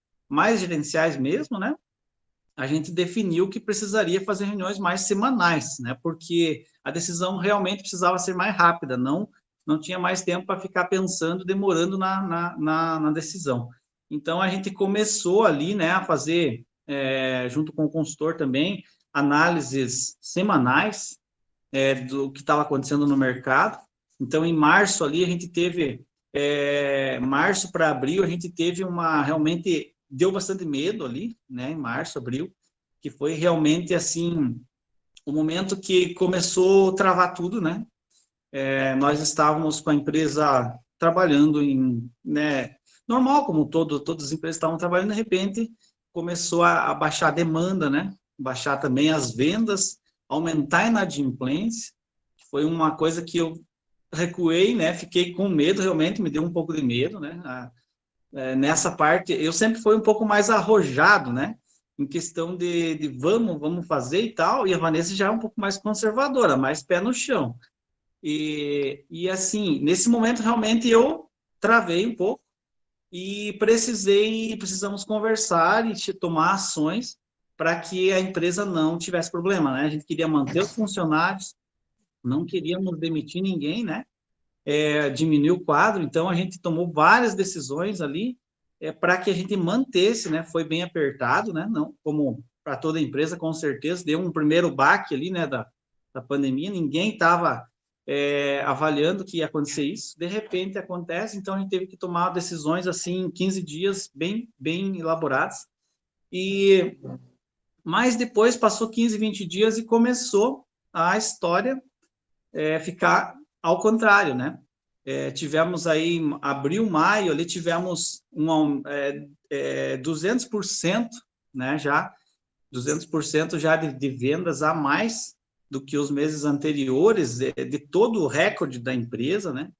gerenciais mesmo, né? A gente definiu que precisaria fazer reuniões mais semanais, né? Porque a decisão realmente precisava ser mais rápida, não tinha mais tempo para ficar pensando, demorando na decisão. Então, a gente começou ali, né, a fazer, junto com o consultor também, análises semanais do que estava acontecendo no mercado. Então, em março ali, a gente teve, março para abril, a gente teve realmente, deu bastante medo ali, né, em março, abril, que foi realmente, assim, o momento que começou a travar tudo, né? Nós estávamos com a empresa trabalhando né, normal, como todas as empresas estavam trabalhando, de repente começou a baixar a demanda, né? Baixar também as vendas, aumentar a inadimplência, foi uma coisa que eu recuei, né? Fiquei com medo, realmente, me deu um pouco de medo, né? Nessa parte, eu sempre fui um pouco mais arrojado, né? Em questão de vamos fazer e tal, e a Vanessa já é um pouco mais conservadora, mais pé no chão. E assim, nesse momento, realmente, eu travei um pouco e precisamos conversar e tomar ações para que a empresa não tivesse problema, né? A gente queria manter os funcionários, não queríamos demitir ninguém, né? diminuir o quadro, então a gente tomou várias decisões ali para que a gente mantesse, né? Foi bem apertado, né? Não, como para toda empresa, com certeza, deu um primeiro baque ali, né, da pandemia, ninguém estava avaliando que ia acontecer isso, de repente acontece, então a gente teve que tomar decisões assim em 15 dias bem elaboradas, mas depois passou 15, 20 dias e começou a história ficar ao contrário, né? Tivemos aí, abril, maio, ali tivemos 200%, né, já, 200% já de vendas a mais do que os meses anteriores, de todo o recorde da empresa, né?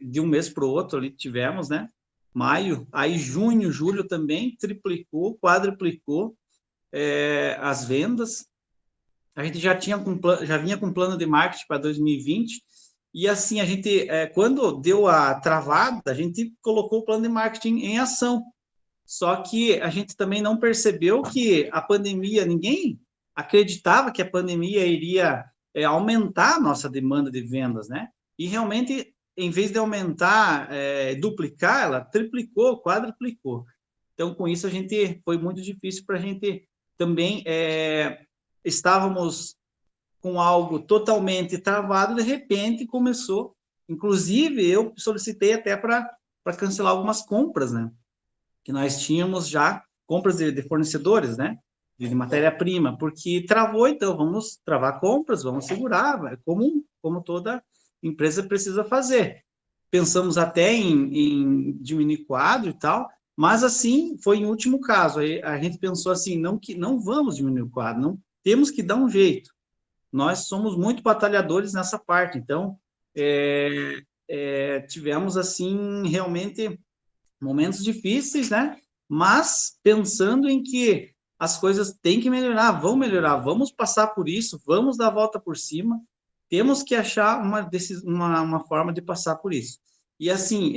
De um mês para o outro ali tivemos, né? Maio, aí junho, julho também triplicou, quadruplicou as vendas. A gente já vinha com plano de marketing para 2020, e assim, a gente, quando deu a travada, a gente colocou o plano de marketing em ação. Só que a gente também não percebeu que a pandemia, ninguém acreditava que a pandemia iria aumentar a nossa demanda de vendas, né? E realmente, em vez de aumentar, duplicar, ela triplicou, quadruplicou. Então, com isso, foi muito difícil para a gente também. Estávamos com algo totalmente travado, de repente começou. Inclusive, eu solicitei até para cancelar algumas compras, né? Que nós tínhamos já compras de fornecedores, né? De matéria-prima, porque travou, então vamos travar compras, vamos segurar, como toda empresa precisa fazer. Pensamos até em diminuir quadro e tal, mas assim, foi em último caso. Aí a gente pensou assim, não vamos diminuir o quadro, não temos que dar um jeito. Nós somos muito batalhadores nessa parte, então tivemos assim realmente momentos difíceis, né? Mas pensando em que as coisas têm que melhorar, vamos passar por isso, vamos dar a volta por cima, temos que achar uma forma de passar por isso. E assim,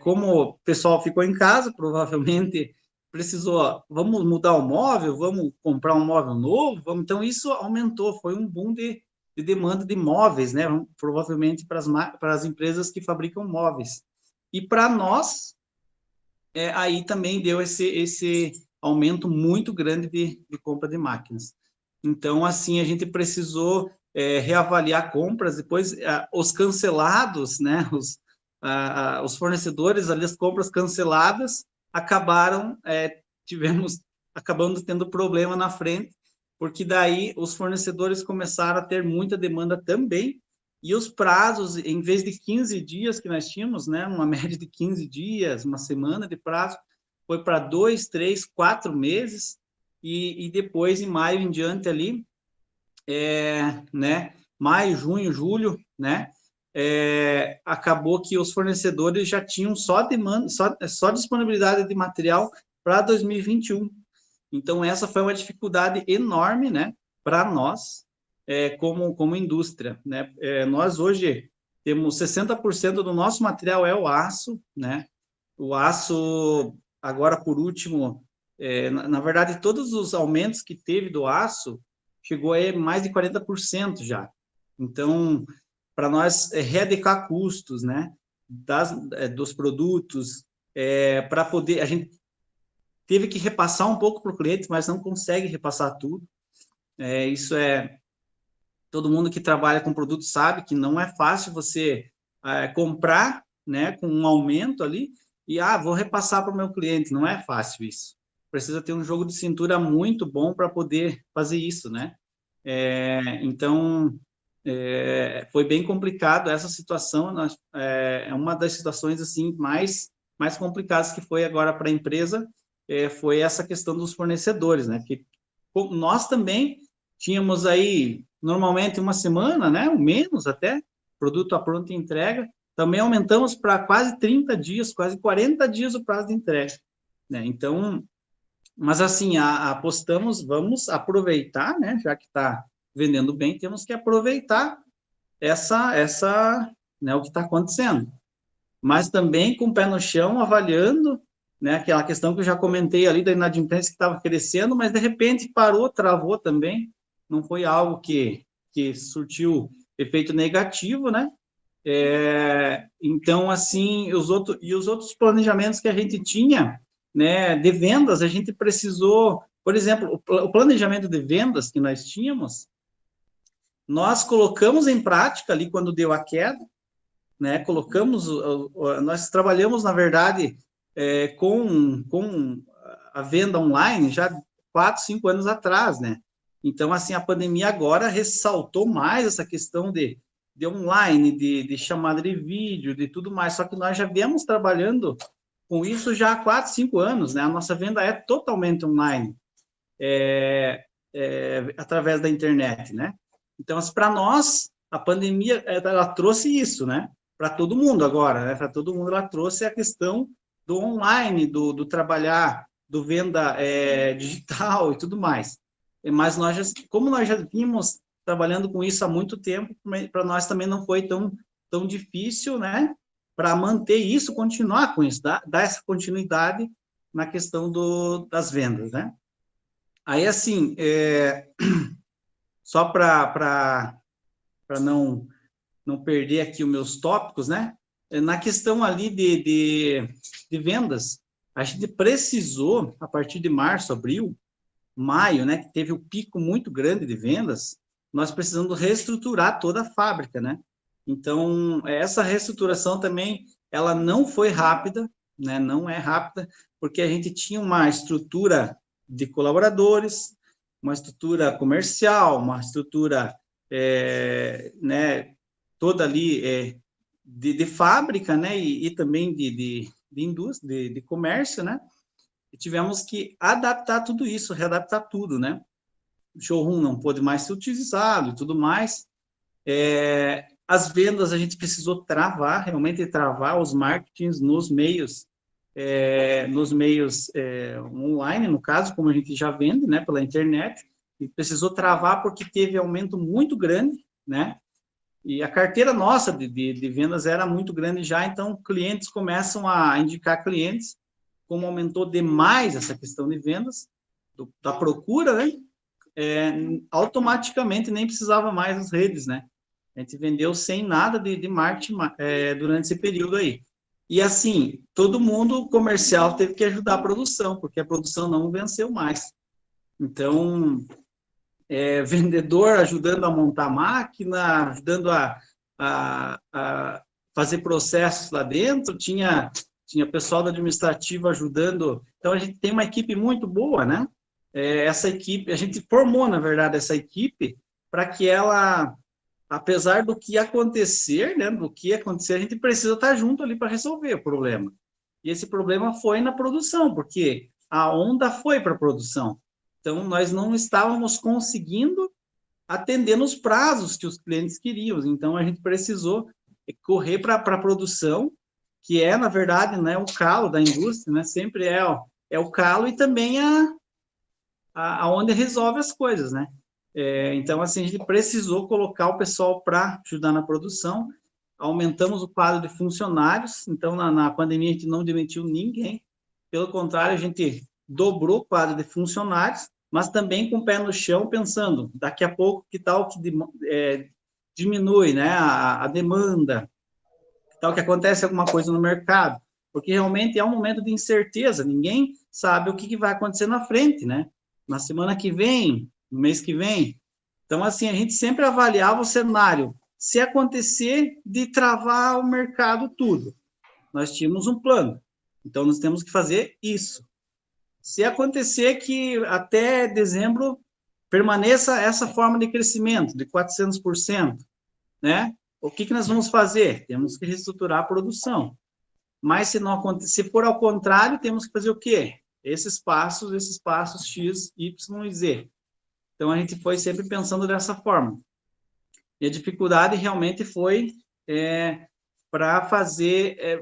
como o pessoal ficou em casa, provavelmente precisou, vamos mudar o móvel, vamos comprar um móvel novo, então isso aumentou, foi um boom de demanda de móveis, né? Provavelmente para as empresas que fabricam móveis. E para nós, aí também deu esse aumento muito grande de compra de máquinas. Então, assim, a gente precisou reavaliar compras, depois os cancelados, né, os fornecedores ali, as compras canceladas, acabamos tendo problema na frente, porque daí os fornecedores começaram a ter muita demanda também, e os prazos, em vez de 15 dias que nós tínhamos, né, uma média de 15 dias, uma semana de prazo, foi para 2, 3, 4 meses, e depois, em maio em diante ali, né, maio, junho, julho, né, acabou que os fornecedores já tinham só disponibilidade de material para 2021. Então, essa foi uma dificuldade enorme, né, para nós, como indústria, né? Nós hoje temos 60% do nosso material é o aço, né? O aço, agora por último, na verdade, todos os aumentos que teve do aço chegou a mais de 40% já. Então, para nós readequar custos, né, dos produtos, para poder, a gente teve que repassar um pouco para o cliente, mas não consegue repassar tudo. Isso todo mundo que trabalha com produto sabe que não é fácil você comprar, né, com um aumento ali e vou repassar para o meu cliente. Não é fácil isso. Precisa ter um jogo de cintura muito bom para poder fazer isso, né? Então, foi bem complicado essa situação. É uma das situações assim mais complicadas que foi agora para a empresa, foi essa questão dos fornecedores, né? Que nós também tínhamos aí normalmente uma semana, né? Ou menos até, produto à pronta entrega. Também aumentamos para quase 30 dias, quase 40 dias o prazo de entrega, né? Então, mas assim, apostamos, vamos aproveitar, né? Já que está vendendo bem, temos que aproveitar né, o que está acontecendo. Mas também com o pé no chão, avaliando, né, aquela questão que eu já comentei ali da inadimplência que estava crescendo, mas de repente parou, travou também. Não foi algo que surtiu efeito negativo, né? Então, assim, os outros planejamentos que a gente tinha, né, de vendas, a gente precisou, por exemplo, o planejamento de vendas que nós tínhamos, nós colocamos em prática ali quando deu a queda, né, nós trabalhamos, na verdade, com a venda online já 4, 5 anos atrás, né? Então, assim, a pandemia agora ressaltou mais essa questão de online, de chamada de vídeo, de tudo mais, só que nós já viemos trabalhando com isso já há 4, 5 anos, né? A nossa venda é totalmente online, através da internet, né? Então, para nós, a pandemia, ela trouxe isso, né? Para todo mundo agora, né? Para todo mundo, ela trouxe a questão do online, do trabalhar, do venda digital e tudo mais. Mas como nós já vimos trabalhando com isso há muito tempo, para nós também não foi tão difícil, né? Para manter isso, continuar com isso, dar essa continuidade na questão das vendas, né? Aí, assim, só para não perder aqui os meus tópicos, né? Na questão ali de vendas, a gente precisou, a partir de março, abril, maio, né, que teve um pico muito grande de vendas, nós precisamos reestruturar toda a fábrica, né? Então, essa reestruturação também, ela não foi rápida, né? Não é rápida, porque a gente tinha uma estrutura de colaboradores, uma estrutura comercial, uma estrutura, né, toda ali de fábrica, né, e também de indústria, de comércio, né? E tivemos que adaptar tudo isso, readaptar tudo, né? O showroom não pôde mais ser utilizado e tudo mais. As vendas a gente precisou realmente travar os marketings nos meios online, no caso, como a gente já vende, né, pela internet, e precisou travar porque teve aumento muito grande, né? E a carteira nossa de vendas era muito grande já, então clientes começam a indicar clientes, como aumentou demais essa questão de vendas, da procura, né? Automaticamente nem precisava mais das redes, né? A gente vendeu sem nada de marketing durante esse período aí. E assim, todo mundo comercial teve que ajudar a produção, porque a produção não venceu mais. Então, vendedor ajudando a montar máquina, ajudando a fazer processos lá dentro, tinha pessoal da administrativa ajudando. Então, a gente tem uma equipe muito boa, né? Essa equipe, a gente formou, na verdade, essa equipe para que ela, apesar do que acontecer, né, a gente precisa estar junto ali para resolver o problema. E esse problema foi na produção, porque a onda foi para a produção. Então, nós não estávamos conseguindo atender nos prazos que os clientes queriam. Então, a gente precisou correr para a produção, que na verdade, né, o calo da indústria, né, sempre é o calo e também onde resolve as coisas, né? Então, assim, a gente precisou colocar o pessoal para ajudar na produção, aumentamos o quadro de funcionários, então, na pandemia, a gente não demitiu ninguém, pelo contrário, a gente dobrou o quadro de funcionários, mas também com o pé no chão, pensando, daqui a pouco, que tal que diminui, né, a demanda, que tal que acontece alguma coisa no mercado, porque realmente é um momento de incerteza, ninguém sabe o que vai acontecer na frente, né, na semana que vem, no mês que vem. Então, assim, a gente sempre avaliava o cenário, se acontecer de travar o mercado tudo, nós tínhamos um plano, então nós temos que fazer isso. Se acontecer que até dezembro permaneça essa forma de crescimento de 400%, né? O que nós vamos fazer? Temos que reestruturar a produção. Mas se não acontecer, se for ao contrário, temos que fazer o quê? Esses passos X, Y e Z. Então, a gente foi sempre pensando dessa forma. E a dificuldade realmente foi para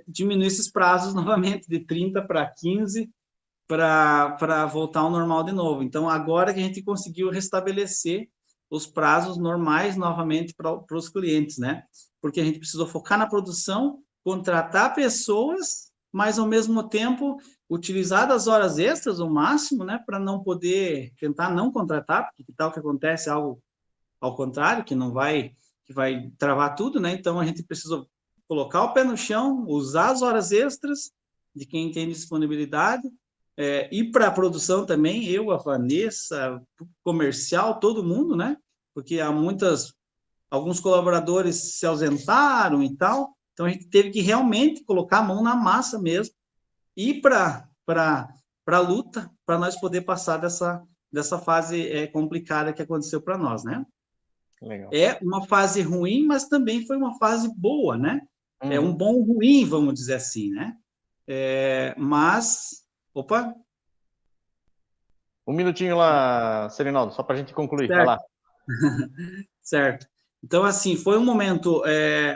diminuir esses prazos novamente, de 30 para 15, para voltar ao normal de novo. Então, agora que a gente conseguiu restabelecer os prazos normais novamente para os clientes, né? Porque a gente precisou focar na produção, contratar pessoas, mas, ao mesmo tempo, utilizar das horas extras o máximo, né? Para não poder tentar não contratar, porque que tal que acontece algo ao contrário, que vai travar tudo, né? Então, a gente precisou colocar o pé no chão, usar as horas extras de quem tem disponibilidade, ir para a produção também, eu, a Vanessa, comercial, todo mundo, né? Porque alguns colaboradores se ausentaram e tal, então a gente teve que realmente colocar a mão na massa mesmo, ir para a luta, para nós poder passar dessa fase complicada que aconteceu para nós, né? Legal. É uma fase ruim, mas também foi uma fase boa, né? É um Uhum. bom ruim, vamos dizer assim, né? Mas, opa, Um minutinho lá, Serinaldo, só para a gente concluir. Vai certo, lá. certo. Então, assim, foi um momento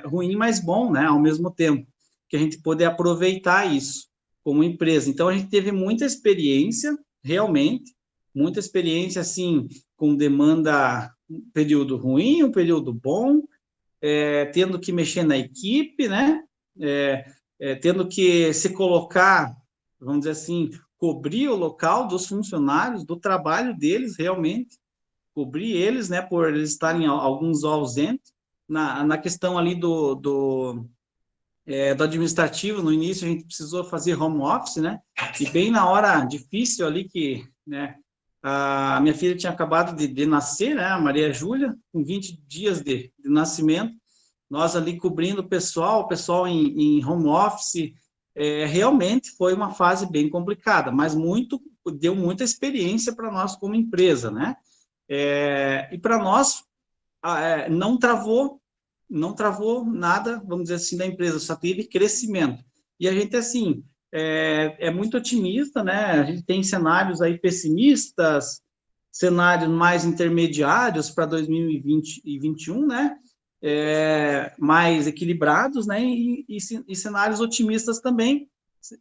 ruim, mas bom, né? Ao mesmo tempo, que a gente poder aproveitar isso como empresa. Então, a gente teve muita experiência, realmente, muita experiência, assim, com demanda, um período ruim, um período bom, tendo que mexer na equipe, né? Tendo que se colocar, vamos dizer assim, cobrir o local dos funcionários, do trabalho deles, realmente, cobrir eles, né, por eles estarem alguns ausentes, na questão ali do administrativo, no início a gente precisou fazer home office, né, e bem na hora difícil ali que, né, a minha filha tinha acabado de nascer, né, a Maria Júlia, com 20 dias de nascimento, nós ali cobrindo o pessoal em home office, realmente foi uma fase bem complicada, mas deu muita experiência para nós como empresa, né? E para nós não travou nada, vamos dizer assim, da empresa, só teve crescimento. E a gente, assim, muito otimista, né? A gente tem cenários aí pessimistas, cenários mais intermediários para 2020 e 2021, né? Mais equilibrados, né? E cenários otimistas também,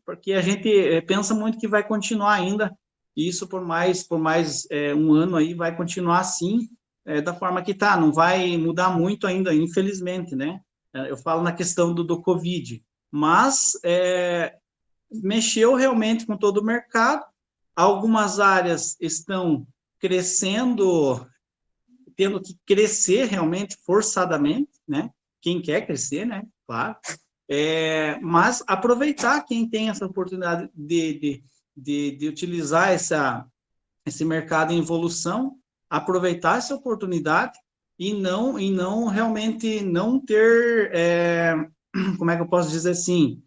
porque a gente pensa muito que vai continuar ainda, e isso por mais um ano aí vai continuar assim, da forma que está, não vai mudar muito ainda, infelizmente, né? Eu falo na questão do Covid, mas mexeu realmente com todo o mercado, algumas áreas estão crescendo, tendo que crescer realmente forçadamente, né? Quem quer crescer, né? Claro. Mas aproveitar quem tem essa oportunidade de utilizar esse mercado em evolução, aproveitar essa oportunidade e não realmente não ter, como é que eu posso dizer assim,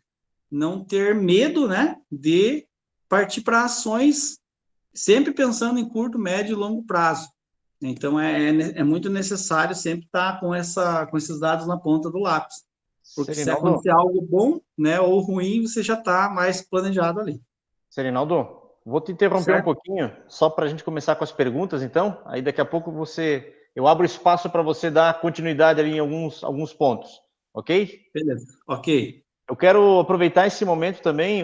não ter medo, né? De partir para ações, sempre pensando em curto, médio e longo prazo. Então, é muito necessário sempre estar com esses dados na ponta do lápis. Porque se Serinaldo, acontecer algo bom, né, ou ruim, você já está mais planejado ali. Serinaldo, vou te interromper um Certo? pouquinho, só para a gente começar com as perguntas, então. Aí daqui a pouco eu abro espaço para você dar continuidade ali em alguns pontos, ok? Beleza. Ok. Eu quero aproveitar esse momento também,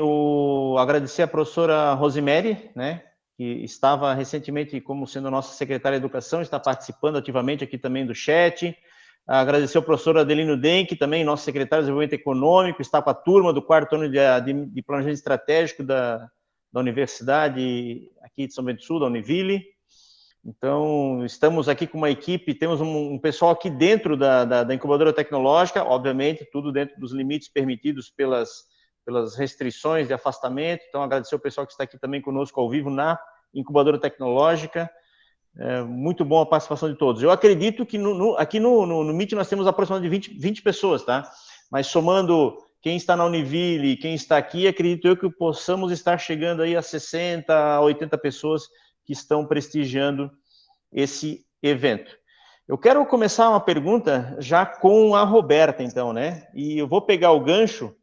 agradecer a professora Rosemary, né, que estava recentemente como sendo nossa secretária de Educação, está participando ativamente aqui também do chat. Agradecer ao professor Adelino Denk, também nosso secretário de Desenvolvimento Econômico, está com a turma do 4º ano de Planejamento Estratégico da Universidade aqui de São Bento do Sul, da Univille. Então, estamos aqui com uma equipe, temos um pessoal aqui dentro da incubadora tecnológica, obviamente, tudo dentro dos limites permitidos pelas restrições de afastamento. Então, agradecer ao pessoal que está aqui também conosco ao vivo na incubadora tecnológica. Muito bom a participação de todos. Eu acredito que aqui no Meet nós temos aproximadamente 20 pessoas, tá? Mas somando quem está na Univille e quem está aqui, acredito eu que possamos estar chegando aí a 60, a 80 pessoas que estão prestigiando esse evento. Eu quero começar uma pergunta já com a Roberta, então, né? E eu vou pegar o gancho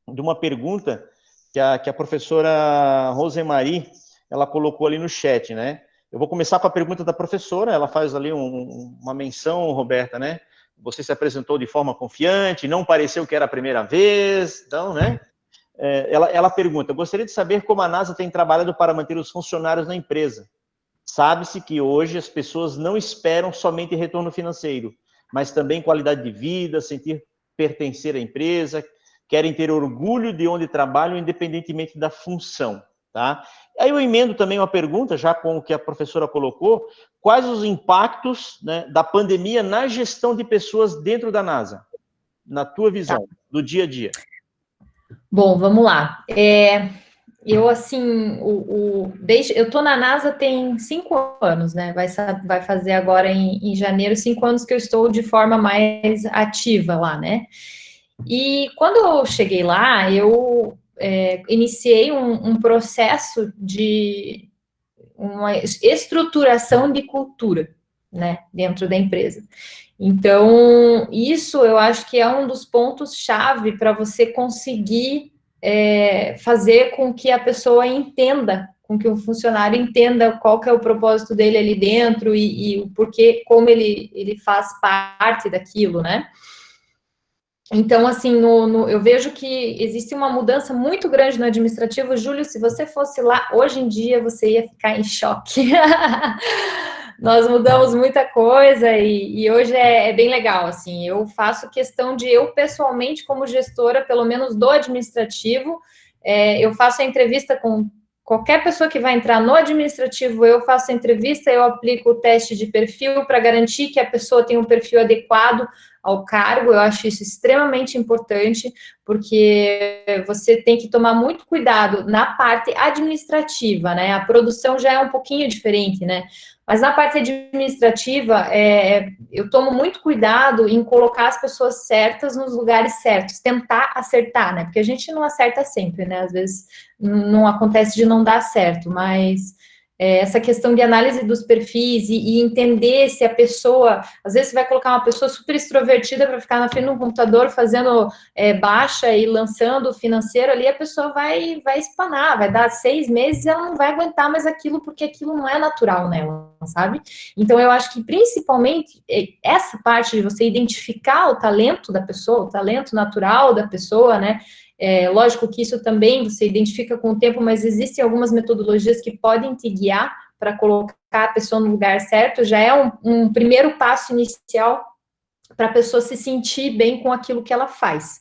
de uma pergunta que a professora Rosemary, ela colocou ali no chat, né? Eu vou começar com a pergunta da professora, ela faz ali uma menção, Roberta, né? Você se apresentou de forma confiante, não pareceu que era a primeira vez, então, né? Ela pergunta, gostaria de saber como a NASA tem trabalhado para manter os funcionários na empresa. Sabe-se que hoje as pessoas não esperam somente retorno financeiro, mas também qualidade de vida, sentir pertencer à empresa, querem ter orgulho de onde trabalham, independentemente da função. tá? Aí eu emendo também uma pergunta, já com o que a professora colocou, quais os impactos, né, da pandemia na gestão de pessoas dentro da NASA, na tua visão, do dia a dia? Bom, vamos lá. Eu, assim, eu tô na NASA tem 5 anos, né? Vai fazer agora em janeiro 5 anos que eu estou de forma mais ativa lá, né? E quando eu cheguei lá, eu iniciei um processo de uma estruturação de cultura, né, dentro da empresa. Então, isso eu acho que é um dos pontos-chave para você conseguir fazer com que a pessoa entenda, com que o funcionário entenda qual que é o propósito dele ali dentro e o porquê, como ele faz parte daquilo, né? Então, assim, eu vejo que existe uma mudança muito grande no administrativo. Júlio, se você fosse lá hoje em dia, você ia ficar em choque. Nós mudamos muita coisa e hoje é bem legal, assim. Eu faço questão de, eu pessoalmente, como gestora, pelo menos do administrativo, eu faço a entrevista com qualquer pessoa que vai entrar no administrativo, eu faço a entrevista, eu aplico o teste de perfil para garantir que a pessoa tem um perfil adequado ao cargo. Eu acho isso extremamente importante, porque você tem que tomar muito cuidado na parte administrativa, né? A produção já é um pouquinho diferente, né? Mas na parte administrativa, eu tomo muito cuidado em colocar as pessoas certas nos lugares certos, tentar acertar, né? Porque a gente não acerta sempre, né? Às vezes não acontece de não dar certo, mas essa questão de análise dos perfis e entender se a pessoa, às vezes você vai colocar uma pessoa super extrovertida para ficar na frente do computador fazendo baixa e lançando o financeiro ali, a pessoa vai espanar, vai dar 6 meses e ela não vai aguentar mais aquilo, porque aquilo não é natural nela, sabe? Então, eu acho que principalmente essa parte de você identificar o talento da pessoa, o talento natural da pessoa, né? Lógico que isso também você identifica com o tempo, mas existem algumas metodologias que podem te guiar para colocar a pessoa no lugar certo. Já é um primeiro passo inicial para a pessoa se sentir bem com aquilo que ela faz,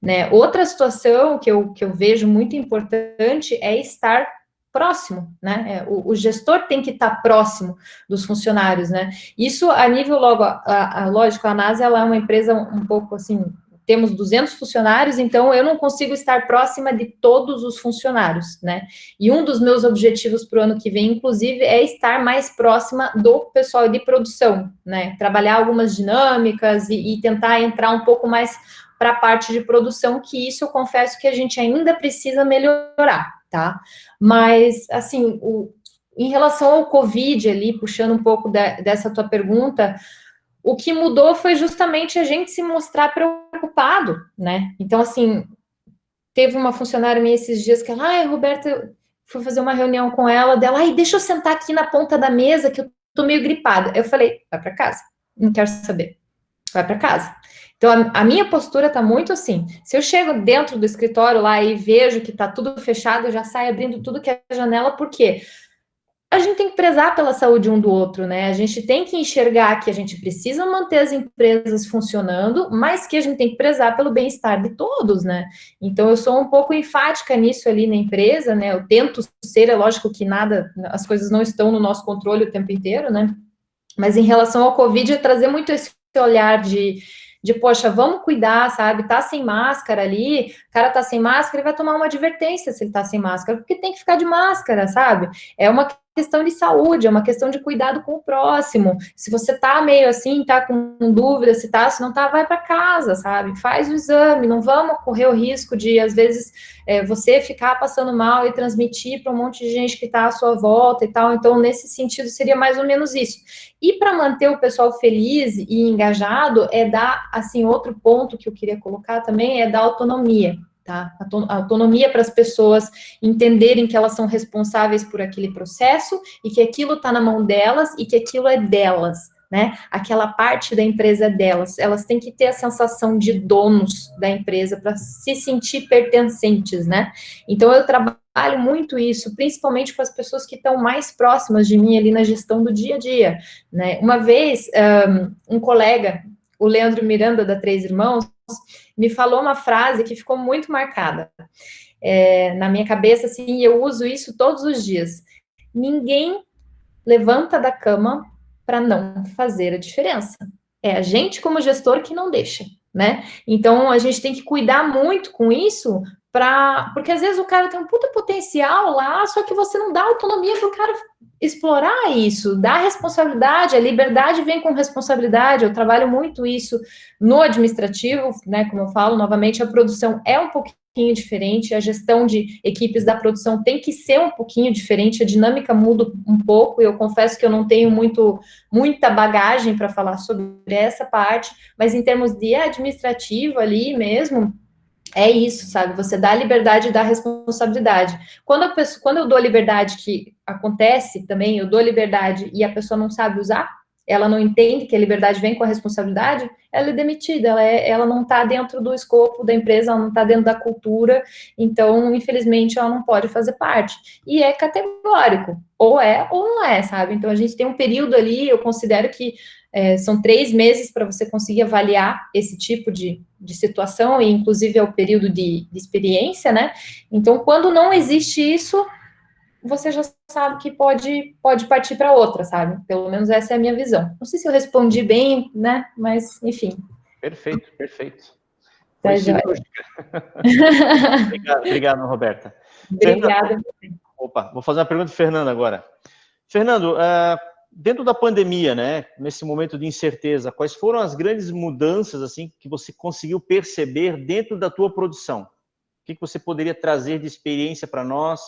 né? Outra situação que eu vejo muito importante é estar próximo, né? O gestor tem que estar próximo dos funcionários, né? Isso a nível, lógico, a NASA ela é uma empresa um pouco assim, temos 200 funcionários, então eu não consigo estar próxima de todos os funcionários, né? E um dos meus objetivos para o ano que vem, inclusive, é estar mais próxima do pessoal de produção, né? Trabalhar algumas dinâmicas e tentar entrar um pouco mais para a parte de produção, que isso eu confesso que a gente ainda precisa melhorar, tá? Mas, assim, em relação ao Covid ali, puxando um pouco dessa tua pergunta, o que mudou foi justamente a gente se mostrar preocupado, né? Então, assim, teve uma funcionária minha esses dias que ela, Roberta, fui fazer uma reunião com ela, dela, deixa eu sentar aqui na ponta da mesa que eu tô meio gripada. Eu falei, vai para casa, não quero saber, vai para casa. Então, a minha postura tá muito assim, se eu chego dentro do escritório lá e vejo que tá tudo fechado, eu já saio abrindo tudo que é janela, por quê? A gente tem que prezar pela saúde um do outro, né? A gente tem que enxergar que a gente precisa manter as empresas funcionando, mas que a gente tem que prezar pelo bem-estar de todos, né? Então, eu sou um pouco enfática nisso ali na empresa, né? Eu tento ser, é lógico que as coisas não estão no nosso controle o tempo inteiro, né? Mas em relação ao Covid, é trazer muito esse olhar de poxa, vamos cuidar, sabe? Tá sem máscara ali, o cara tá sem máscara, ele vai tomar uma advertência se ele tá sem máscara, porque tem que ficar de máscara, sabe? É uma questão de saúde, é uma questão de cuidado com o próximo. Se você tá meio assim, tá com dúvida se não tá, vai para casa, sabe? Faz o exame, não vamos correr o risco de, às vezes, você ficar passando mal e transmitir para um monte de gente que tá à sua volta e tal. Então, nesse sentido, seria mais ou menos isso. E para manter o pessoal feliz e engajado, dar, assim, outro ponto que eu queria colocar também é dar autonomia, tá? A autonomia para as pessoas entenderem que elas são responsáveis por aquele processo e que aquilo está na mão delas e que aquilo é delas, né? Aquela parte da empresa é delas. Elas têm que ter a sensação de donos da empresa para se sentir pertencentes, né? Então, eu trabalho muito isso, principalmente com as pessoas que estão mais próximas de mim ali na gestão do dia a dia, né? Uma vez, um colega, o Leandro Miranda, da Três Irmãos, me falou uma frase que ficou muito marcada. na minha cabeça, assim, eu uso isso todos os dias. Ninguém levanta da cama para não fazer a diferença. É a gente, como gestor, que não deixa, né? Então, a gente tem que cuidar muito com isso, porque às vezes o cara tem um puta potencial lá, só que você não dá autonomia para o cara explorar isso, dá responsabilidade, a liberdade vem com responsabilidade. Eu trabalho muito isso no administrativo, né? Como eu falo, novamente, a produção é um pouquinho diferente, a gestão de equipes da produção tem que ser um pouquinho diferente, a dinâmica muda um pouco, eu confesso que eu não tenho muita bagagem para falar sobre essa parte, mas em termos de administrativo ali mesmo, é isso, sabe? Você dá liberdade e dá responsabilidade. Quando eu dou liberdade, que acontece também, eu dou liberdade e a pessoa não sabe usar, ela não entende que a liberdade vem com a responsabilidade, ela é demitida, ela não está dentro do escopo da empresa, ela não está dentro da cultura, então, infelizmente, ela não pode fazer parte. E é categórico, ou é ou não é, sabe? Então, a gente tem um período ali, eu considero que são 3 meses para você conseguir avaliar esse tipo de situação, e inclusive é o período de experiência, né? Então, quando não existe isso, você já sabe que pode partir para outra, sabe? Pelo menos essa é a minha visão. Não sei se eu respondi bem, né? Mas, enfim. Perfeito, perfeito. Tá, joia. Obrigado, Roberta. Obrigada. Opa, vou fazer uma pergunta para Fernando agora. Fernando, dentro da pandemia, né, nesse momento de incerteza, quais foram as grandes mudanças assim que você conseguiu perceber dentro da tua produção? O que você poderia trazer de experiência para nós?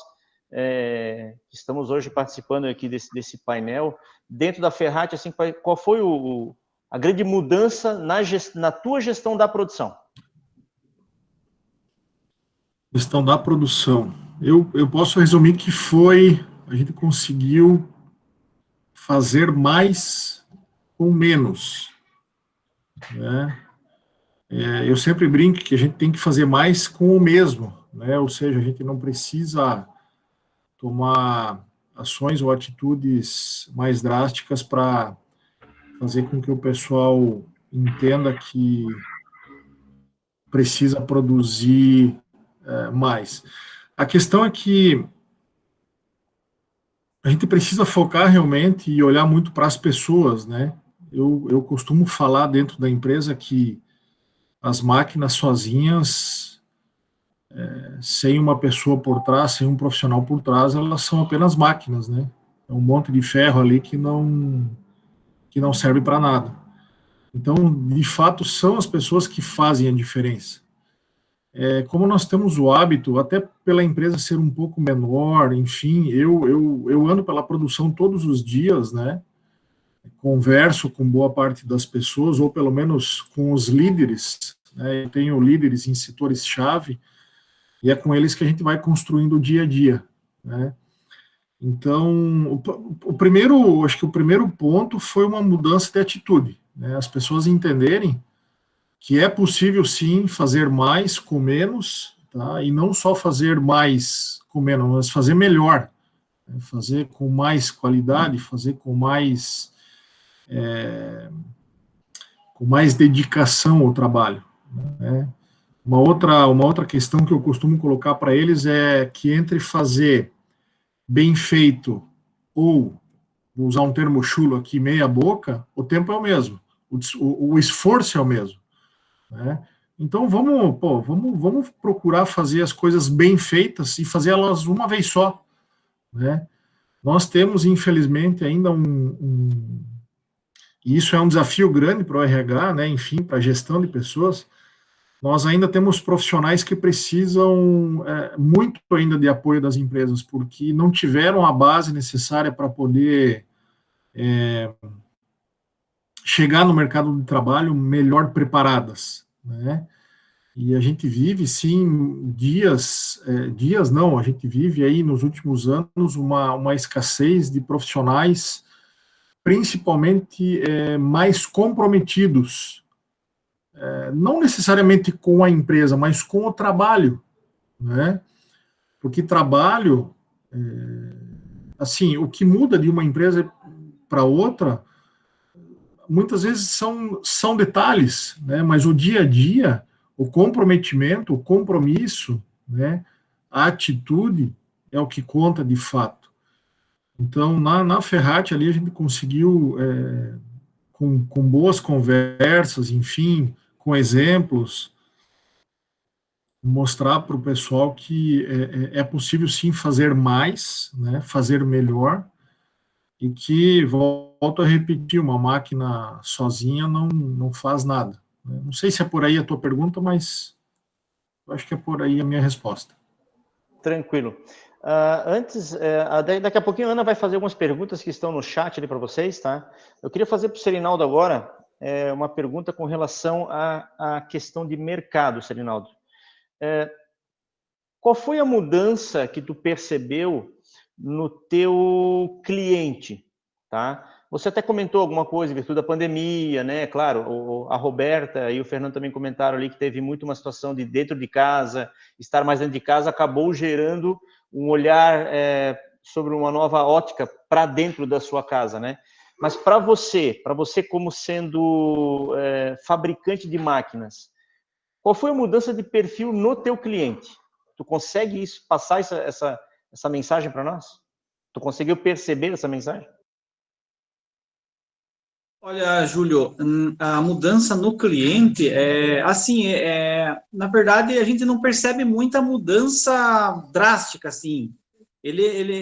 Estamos hoje participando aqui desse painel. Dentro da Ferrati, assim, qual foi a grande mudança na tua gestão da produção? Gestão da produção. Eu posso resumir que a gente conseguiu fazer mais com menos, né? Eu sempre brinco que a gente tem que fazer mais com o mesmo, né? Ou seja, a gente não precisa tomar ações ou atitudes mais drásticas para fazer com que o pessoal entenda que precisa produzir mais. A questão é que a gente precisa focar realmente e olhar muito para as pessoas, né? Eu costumo falar dentro da empresa que as máquinas sozinhas, sem uma pessoa por trás, sem um profissional por trás, elas são apenas máquinas, né? É um monte de ferro ali que não serve para nada. Então, de fato, são as pessoas que fazem a diferença. Como nós temos o hábito, até pela empresa ser um pouco menor, enfim, eu ando pela produção todos os dias, né? Converso com boa parte das pessoas, ou pelo menos com os líderes, né? Eu tenho líderes em setores-chave, e é com eles que a gente vai construindo o dia a dia, né? Então, acho que o primeiro ponto foi uma mudança de atitude, né? As pessoas entenderem que é possível, sim, fazer mais com menos, tá? E não só fazer mais com menos, mas fazer melhor, né? Fazer com mais qualidade, fazer com mais dedicação ao trabalho, né? Uma outra questão que eu costumo colocar para eles é que entre fazer bem feito ou, vou usar um termo chulo aqui, meia boca, o tempo é o mesmo, o esforço é o mesmo, né? Então vamos procurar fazer as coisas bem feitas e fazer elas uma vez só, né? Nós temos, infelizmente, ainda e isso é um desafio grande para o RH, né? Enfim, para a gestão de pessoas. Nós ainda temos profissionais que precisam muito ainda de apoio das empresas, porque não tiveram a base necessária para poder chegar no mercado de trabalho melhor preparadas, né? E a gente vive, sim, a gente vive aí nos últimos anos uma escassez de profissionais, principalmente mais comprometidos, não necessariamente com a empresa, mas com o trabalho, né? Porque trabalho, assim, o que muda de uma empresa para outra, muitas vezes são detalhes, né? Mas o dia a dia, o comprometimento, o compromisso, né? a atitude é o que conta de fato. Então, na Ferrati ali a gente conseguiu, com boas conversas, enfim, com exemplos, mostrar para o pessoal que é possível sim fazer mais, né, fazer melhor, e que, volto a repetir, uma máquina sozinha não faz nada. Não sei se é por aí a tua pergunta, mas eu acho que é por aí a minha resposta. Tranquilo. Antes, daqui a pouquinho a Ana vai fazer algumas perguntas que estão no chat ali para vocês, tá? Eu queria fazer para o Serinaldo agora uma pergunta com relação à questão de mercado, Serinaldo. Qual foi a mudança que tu percebeu no teu cliente, tá? Você até comentou alguma coisa em virtude da pandemia, né? Claro, a Roberta e o Fernando também comentaram ali que teve muito uma situação de dentro de casa, estar mais dentro de casa acabou gerando um olhar sobre uma nova ótica para dentro da sua casa, né? Mas para você como sendo fabricante de máquinas, qual foi a mudança de perfil no teu cliente? Tu consegue passar essa mensagem para nós? Tu conseguiu perceber essa mensagem? Olha, Júlio, a mudança no cliente na verdade, a gente não percebe muita mudança drástica, assim.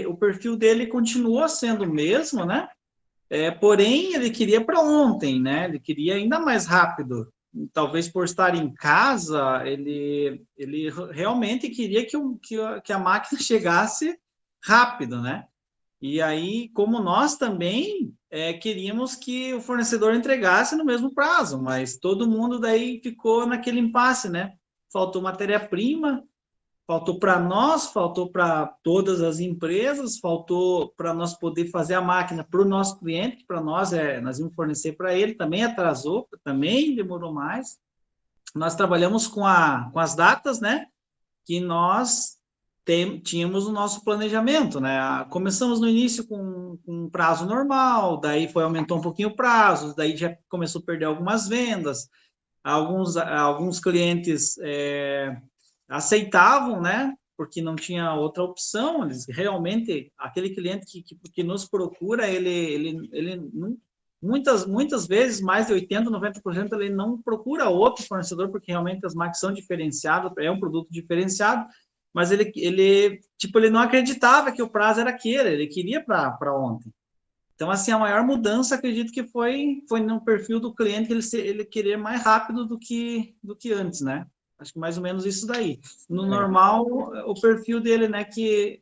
O perfil dele continuou sendo o mesmo, né? Porém, ele queria para ontem, né? Ele queria ainda mais rápido. Talvez por estar em casa, ele realmente queria que a máquina chegasse rápido, né? E aí, como nós também queríamos que o fornecedor entregasse no mesmo prazo, mas todo mundo daí ficou naquele impasse, né? Faltou matéria-prima, faltou para nós, faltou para todas as empresas, faltou para nós poder fazer a máquina para o nosso cliente, que para nós nós íamos fornecer para ele, também atrasou, também demorou mais. Nós trabalhamos com as datas, né? Que nós tínhamos o nosso planejamento, né? Começamos no início com um prazo normal, daí aumentou um pouquinho o prazo, daí já começou a perder algumas vendas, alguns clientes aceitavam, né? Porque não tinha outra opção, eles realmente, aquele cliente que nos procura, ele não, muitas vezes, mais de 80%, 90%, ele não procura outro fornecedor, porque realmente as máquinas são diferenciadas, é um produto diferenciado, mas ele não acreditava que o prazo era aquele, ele queria para ontem. Então, assim, a maior mudança, acredito que foi no perfil do cliente, ele querer mais rápido do que antes, né? Acho que mais ou menos isso daí. No normal, o perfil dele, né, que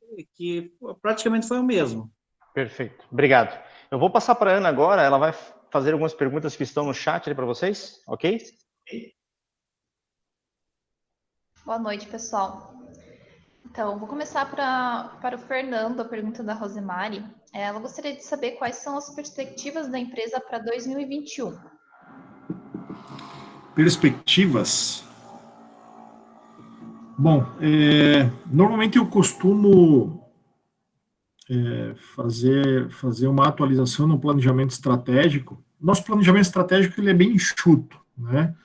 praticamente foi o mesmo. Perfeito, obrigado. Eu vou passar para a Ana agora, ela vai fazer algumas perguntas que estão no chat ali para vocês, ok? Boa noite, pessoal. Então, vou começar para o Fernando, a pergunta da Rosemary. Ela gostaria de saber quais são as perspectivas da empresa para 2021. Perspectivas? Bom, normalmente eu costumo fazer uma atualização no planejamento estratégico. Nosso planejamento estratégico ele é bem enxuto, né?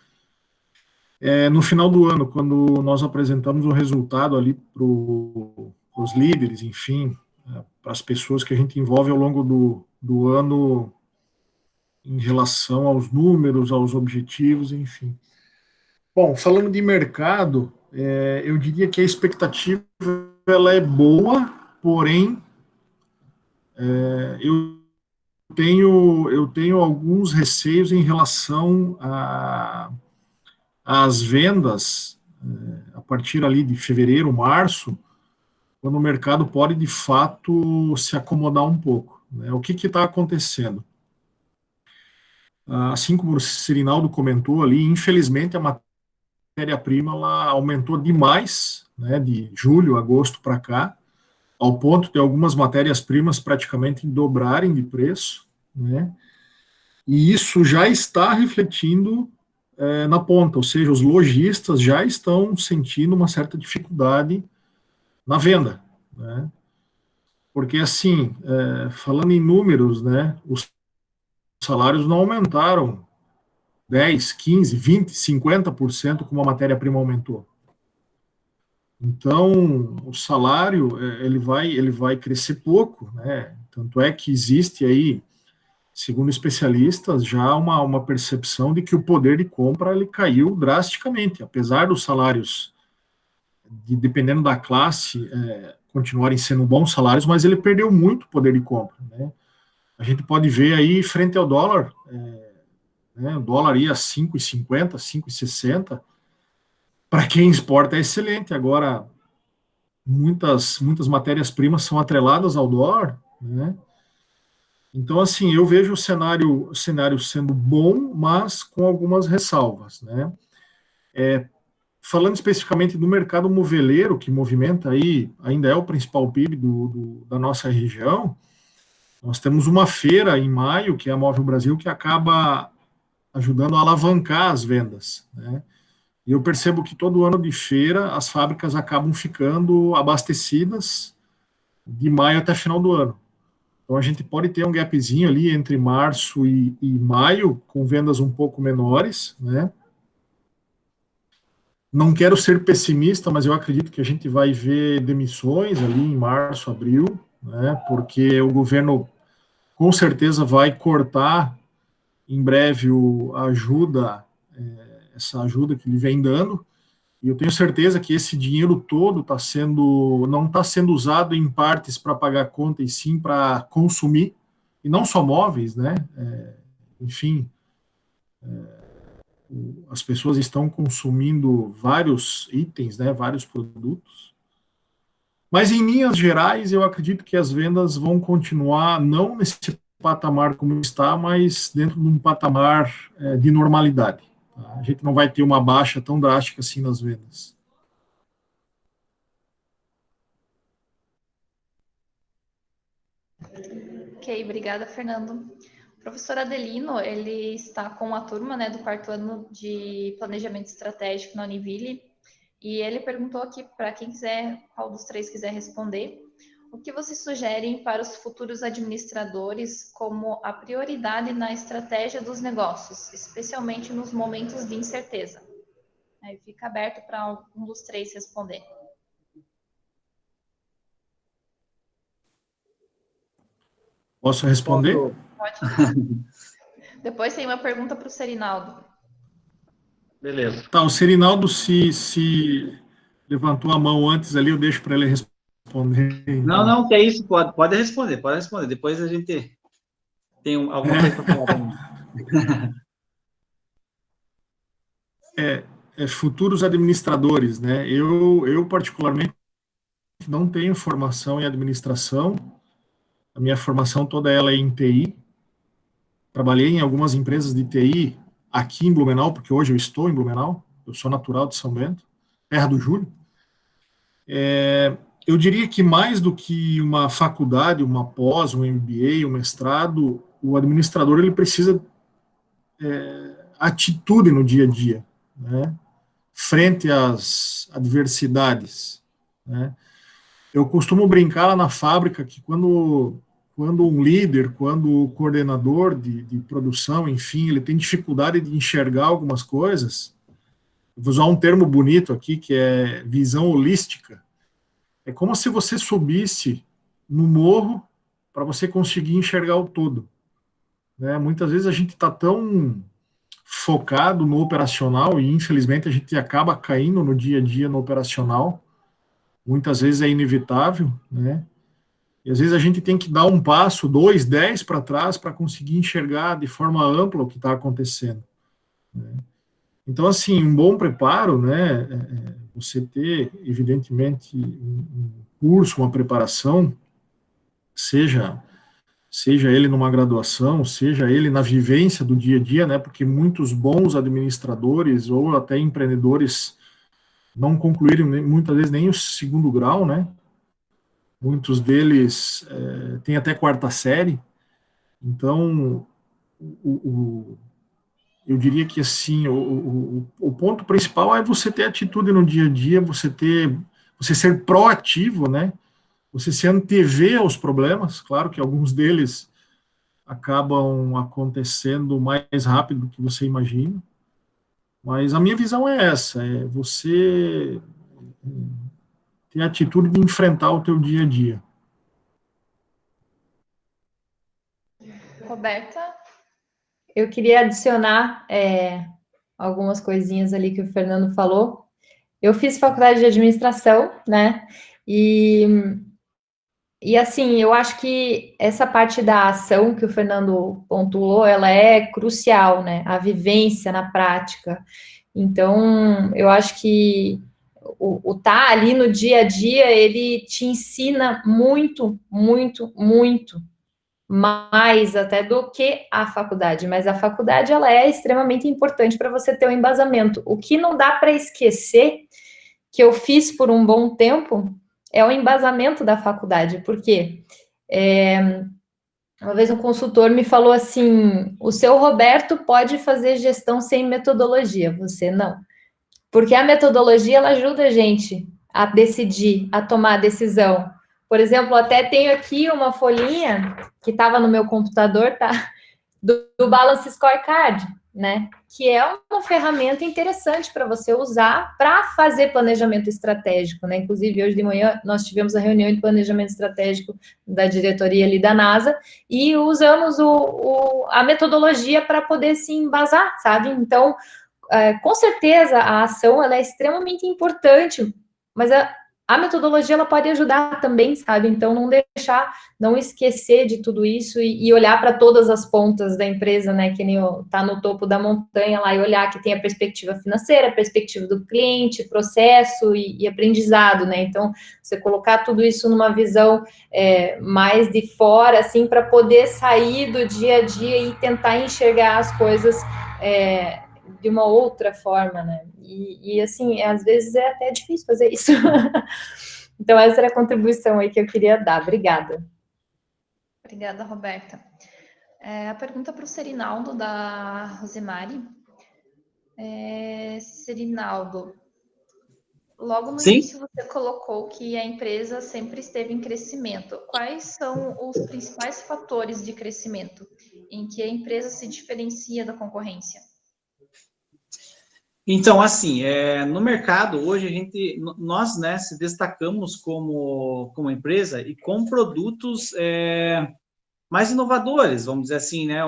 No final do ano, quando nós apresentamos o resultado ali para os líderes, enfim, para as pessoas que a gente envolve ao longo do ano em relação aos números, aos objetivos, enfim. Bom, falando de mercado, eu diria que a expectativa ela é boa, porém eu tenho alguns receios em relação às vendas a partir ali de fevereiro, março, quando o mercado pode de fato se acomodar um pouco, né? O que está acontecendo? Assim como o Serinaldo comentou ali, infelizmente a matéria-prima ela aumentou demais, né, de julho, agosto para cá, ao ponto de algumas matérias-primas praticamente dobrarem de preço, né? E isso já está refletindo na ponta, ou seja, os lojistas já estão sentindo uma certa dificuldade na venda, né? Porque, assim, falando em números, né, os salários não aumentaram 10, 15, 20, 50% como a matéria-prima aumentou. Então, o salário, ele vai crescer pouco, né? Tanto é que existe aí, segundo especialistas, já uma percepção de que o poder de compra ele caiu drasticamente, apesar dos salários, dependendo da classe, continuarem sendo bons salários, mas ele perdeu muito poder de compra, né? A gente pode ver aí, frente ao dólar, né, o dólar ia a 5,50, 5,60, para quem exporta é excelente, agora muitas matérias-primas são atreladas ao dólar, né? Então, assim, eu vejo o cenário sendo bom, mas com algumas ressalvas, né? Falando especificamente do mercado moveleiro, que movimenta aí, ainda é o principal PIB da nossa região, nós temos uma feira em maio, que é a Móvel Brasil, que acaba ajudando a alavancar as vendas, né? E eu percebo que todo ano de feira as fábricas acabam ficando abastecidas de maio até final do ano. Então a gente pode ter um gapzinho ali entre março e maio, com vendas um pouco menores, né? Não quero ser pessimista, mas eu acredito que a gente vai ver demissões ali em março, abril, né? Porque o governo com certeza vai cortar em breve a ajuda, essa ajuda que ele vem dando. E eu tenho certeza que esse dinheiro todo não está sendo usado em partes para pagar conta, e sim para consumir, e não só móveis, né? Enfim, as pessoas estão consumindo vários itens, né? Vários produtos. Mas em linhas gerais, eu acredito que as vendas vão continuar não nesse patamar como está, mas dentro de um patamar de normalidade. Tá? A gente não vai ter uma baixa tão drástica assim nas vendas. Ok, obrigada, Fernando. O professor Adelino, ele está com a turma, né, do quarto ano de Planejamento Estratégico na Univille, e ele perguntou aqui para quem quiser, qual dos três quiser responder, o que vocês sugerem para os futuros administradores como a prioridade na estratégia dos negócios, especialmente nos momentos de incerteza? Aí fica aberto para um dos três responder. Posso responder? Pode. Depois tem uma pergunta para o Serinaldo. Beleza. Tá, o Serinaldo se levantou a mão antes ali, eu deixo para ele responder. Então. Não, que é isso, pode responder. Depois a gente tem alguma coisa para falar também. Futuros administradores, né? Eu particularmente não tenho formação em administração. A minha formação toda ela é em TI. Trabalhei em algumas empresas de TI aqui em Blumenau, porque hoje eu estou em Blumenau. Eu sou natural de São Bento, terra do Júlio. Eu diria que mais do que uma faculdade, uma pós, um MBA, um mestrado, o administrador ele precisa atitude no dia a dia, né? Frente às adversidades, né? Eu costumo brincar lá na fábrica que quando um líder, quando o coordenador de produção, enfim, ele tem dificuldade de enxergar algumas coisas, eu vou usar um termo bonito aqui, que é visão holística. É como se você subisse no morro para você conseguir enxergar o todo, né? Muitas vezes a gente está tão focado no operacional e, infelizmente, a gente acaba caindo no dia a dia no operacional. Muitas vezes é inevitável, né? E às vezes a gente tem que dar um passo, 2, 10 para trás para conseguir enxergar de forma ampla o que está acontecendo, né? Então, assim, um bom preparo, né? Você ter, evidentemente, um curso, uma preparação, seja ele numa graduação, seja ele na vivência do dia a dia, né? Porque muitos bons administradores ou até empreendedores não concluíram muitas vezes nem o segundo grau, né? Muitos deles têm até quarta série. Então, eu diria que assim, o ponto principal é você ter atitude no dia a dia, você ser proativo, né? Você se antever aos problemas. Claro que alguns deles acabam acontecendo mais rápido do que você imagina, mas a minha visão é essa: você ter a atitude de enfrentar o teu dia a dia. Roberta? Eu queria adicionar algumas coisinhas ali que o Fernando falou. Eu fiz faculdade de administração, né? E assim, eu acho que essa parte da ação que o Fernando pontuou, ela é crucial, né? A vivência na prática. Então, eu acho que o tá ali no dia a dia, ele te ensina muito, muito, muito mais até do que a faculdade. Mas a faculdade, ela é extremamente importante para você ter um embasamento. O que não dá para esquecer, que eu fiz por um bom tempo, é o embasamento da faculdade. Por quê? Uma vez um consultor me falou assim: o seu Roberto pode fazer gestão sem metodologia, você não. Porque a metodologia, ela ajuda a gente a decidir, a tomar a decisão. Por exemplo, até tenho aqui uma folhinha que estava no meu computador, tá? Do Balance Scorecard, né? Que é uma ferramenta interessante para você usar para fazer planejamento estratégico, né? Inclusive, hoje de manhã, nós tivemos a reunião de planejamento estratégico da diretoria ali da NASA e usamos a metodologia para poder se embasar, sabe? Então, com certeza, a ação ela é extremamente importante, mas a metodologia ela pode ajudar também, sabe? Então, não esquecer de tudo isso e olhar para todas as pontas da empresa, né? Que nem tá no topo da montanha lá e olhar que tem a perspectiva financeira, a perspectiva do cliente, processo e aprendizado, né? Então, você colocar tudo isso numa visão mais de fora, assim, para poder sair do dia a dia e tentar enxergar as coisas de uma outra forma, né? E assim, às vezes é até difícil fazer isso. Então, essa era a contribuição aí que eu queria dar. Obrigada. Obrigada, Roberta. A pergunta para o Serinaldo, da Rosemary. Serinaldo, logo no início você colocou que a empresa sempre esteve em crescimento. Quais são os principais fatores de crescimento em que a empresa se diferencia da concorrência? Então, assim, no mercado, hoje nós, né, se destacamos como empresa e com produtos mais inovadores, vamos dizer assim, né?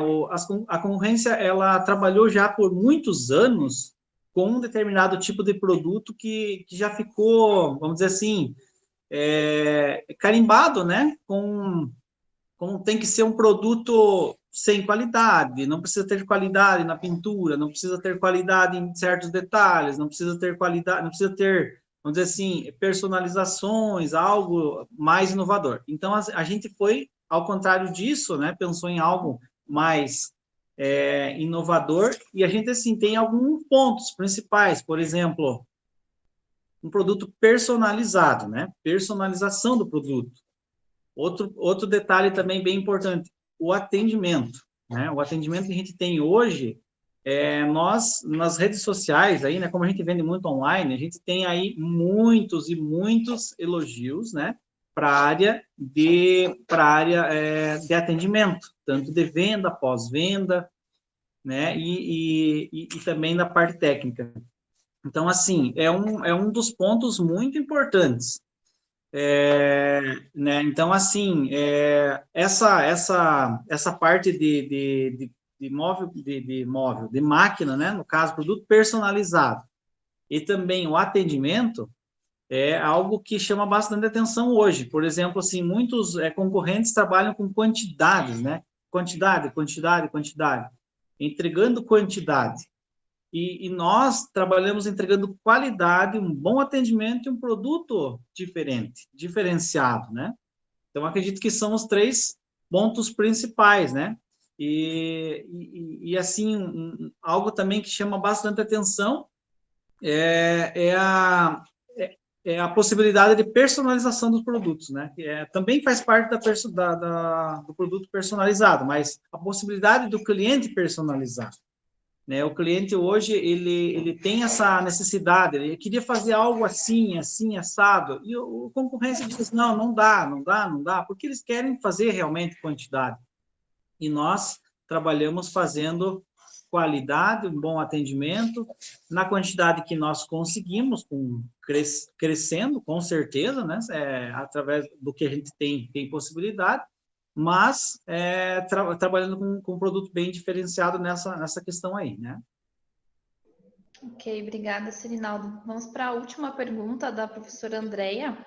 A concorrência, ela trabalhou já por muitos anos com um determinado tipo de produto que já ficou, vamos dizer assim, carimbado, né? Como tem que ser um produto sem qualidade, não precisa ter qualidade na pintura, não precisa ter qualidade em certos detalhes, não precisa ter qualidade, não precisa ter, vamos dizer assim, personalizações, algo mais inovador. Então, a gente foi, ao contrário disso, né, pensou em algo mais inovador, e a gente, assim, tem alguns pontos principais, por exemplo, um produto personalizado, né, personalização do produto. Outro detalhe também bem importante, o atendimento, né? O atendimento que a gente tem hoje, nós, nas redes sociais, aí, né, como a gente vende muito online, a gente tem aí muitos e muitos elogios, né, para a área de atendimento, tanto de venda, pós-venda, né, e também da parte técnica. Então, assim, é um dos pontos muito importantes. Né? Então, assim, essa parte de máquina, né? No caso, produto personalizado, e também o atendimento é algo que chama bastante atenção hoje. Por exemplo, assim, muitos concorrentes trabalham com quantidades, né? Quantidade, entregando quantidade. E nós trabalhamos entregando qualidade, um bom atendimento e um produto diferenciado, né? Então, acredito que são os 3 pontos principais, né? E assim, algo também que chama bastante atenção é a possibilidade de personalização dos produtos, né? Também faz parte do produto personalizado, mas a possibilidade do cliente personalizar. Né? O cliente hoje, ele tem essa necessidade, ele queria fazer algo assim, assado, e o concorrência diz, não dá, porque eles querem fazer realmente quantidade. E nós trabalhamos fazendo qualidade, um bom atendimento, na quantidade que nós conseguimos, crescendo, com certeza, né? Através do que a gente tem possibilidade, mas trabalhando com um produto bem diferenciado nessa questão aí, né? Ok, obrigada, Cirinaldo. Vamos para a última pergunta da professora Andréia.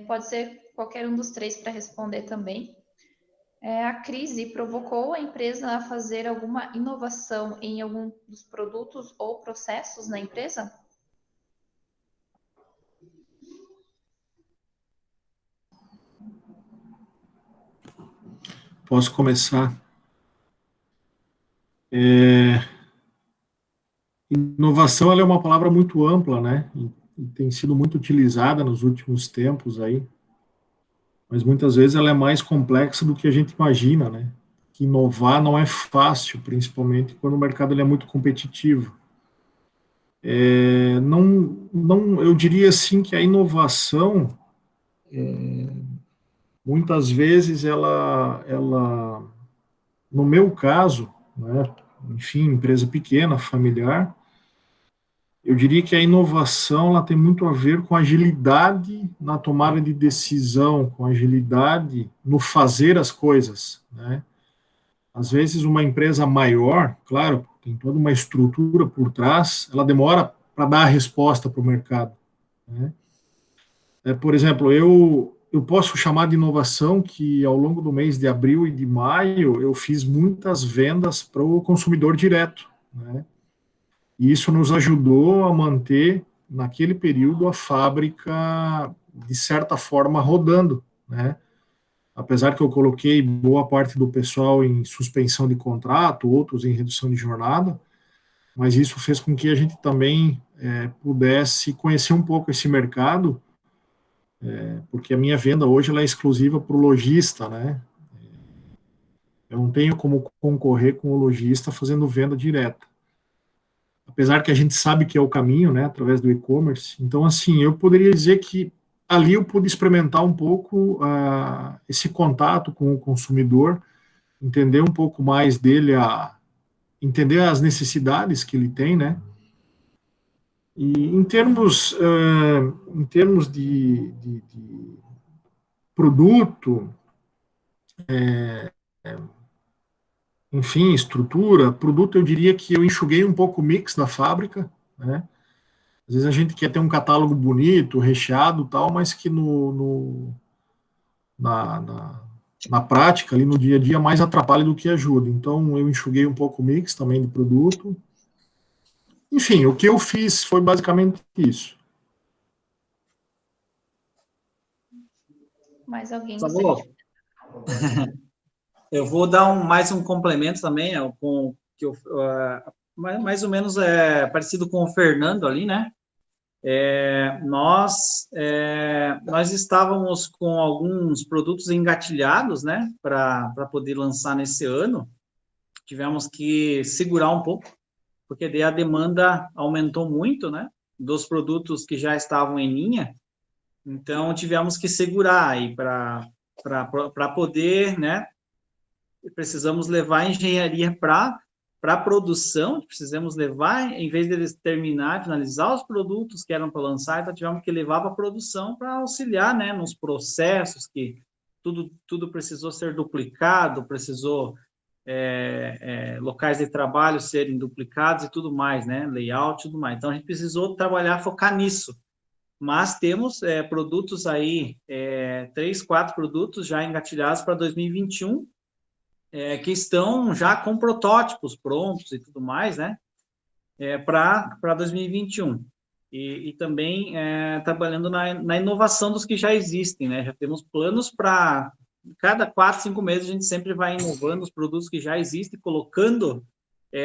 Pode ser qualquer um dos três para responder também. A crise provocou a empresa a fazer alguma inovação em algum dos produtos ou processos na empresa? Posso começar? Inovação, ela é uma palavra muito ampla, né? E tem sido muito utilizada nos últimos tempos aí, mas muitas vezes ela é mais complexa do que a gente imagina, né? Que inovar não é fácil, principalmente quando o mercado ele é muito competitivo. Eu diria assim que a inovação, muitas vezes no meu caso, né? Enfim, empresa pequena, familiar, eu diria que a inovação ela tem muito a ver com agilidade na tomada de decisão, com agilidade no fazer as coisas, né? Às vezes uma empresa maior, claro, tem toda uma estrutura por trás, ela demora para dar a resposta para o mercado, né? Por exemplo, eu posso chamar de inovação que ao longo do mês de abril e de maio eu fiz muitas vendas para o consumidor direto, né? E isso nos ajudou a manter, naquele período, a fábrica, de certa forma, rodando, né? Apesar que eu coloquei boa parte do pessoal em suspensão de contrato, outros em redução de jornada, mas isso fez com que a gente também pudesse conhecer um pouco esse mercado, porque a minha venda hoje ela é exclusiva para o lojista, né? Eu não tenho como concorrer com o lojista fazendo venda direta. Apesar que a gente sabe que é o caminho, né, através do e-commerce. Então, assim, eu poderia dizer que ali eu pude experimentar um pouco esse contato com o consumidor, entender um pouco mais dele, entender as necessidades que ele tem, né? E em termos de produto, enfim, estrutura, produto, eu diria que eu enxuguei um pouco o mix da fábrica, né? Às vezes a gente quer ter um catálogo bonito, recheado, tal, mas que na prática, ali no dia a dia, mais atrapalha do que ajuda. Então, eu enxuguei um pouco o mix também de produto. Enfim, o que eu fiz foi basicamente isso. Mais alguém Tá gostaria de... bom. Eu vou dar mais um complemento também, mais ou menos parecido com o Fernando ali, né? Nós estávamos com alguns produtos engatilhados, né, para poder lançar nesse ano. Tivemos que segurar um pouco, porque daí a demanda aumentou muito, né, dos produtos que já estavam em linha. Então, tivemos que segurar aí para poder, né, precisamos levar a engenharia para a produção, precisamos levar, em vez deles finalizar os produtos que eram para lançar, então tivemos que levar para a produção para auxiliar, né, nos processos, que tudo precisou ser duplicado, precisou locais de trabalho serem duplicados e tudo mais, né, layout e tudo mais. Então, a gente precisou trabalhar, focar nisso. Mas temos produtos aí, 3, 4 produtos já engatilhados para 2021, que estão já com protótipos prontos e tudo mais, né, para 2021. E também trabalhando na inovação dos que já existem, né, já temos planos para cada 4, 5 meses a gente sempre vai inovando os produtos que já existem, colocando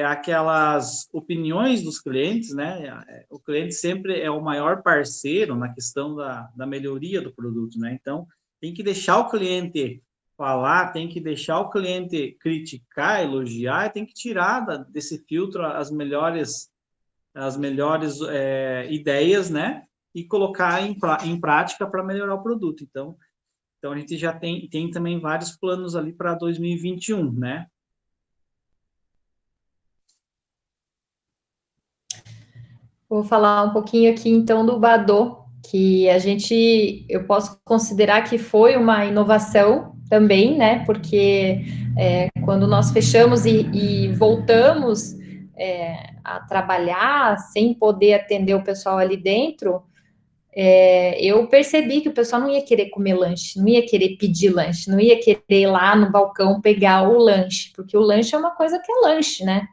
aquelas opiniões dos clientes, né, o cliente sempre é o maior parceiro na questão da melhoria do produto, né, então tem que deixar o cliente falar, tem que deixar o cliente criticar, elogiar, e tem que tirar desse filtro as melhores ideias, né? E colocar em prática para melhorar o produto. Então a gente já tem também vários planos ali para 2021, né? Vou falar um pouquinho aqui, então, do Badô, que eu posso considerar que foi uma inovação também, né? Porque quando nós fechamos e voltamos a trabalhar sem poder atender o pessoal ali dentro, eu percebi que o pessoal não ia querer comer lanche, não ia querer pedir lanche, não ia querer ir lá no balcão pegar o lanche, porque o lanche é uma coisa que é lanche, né?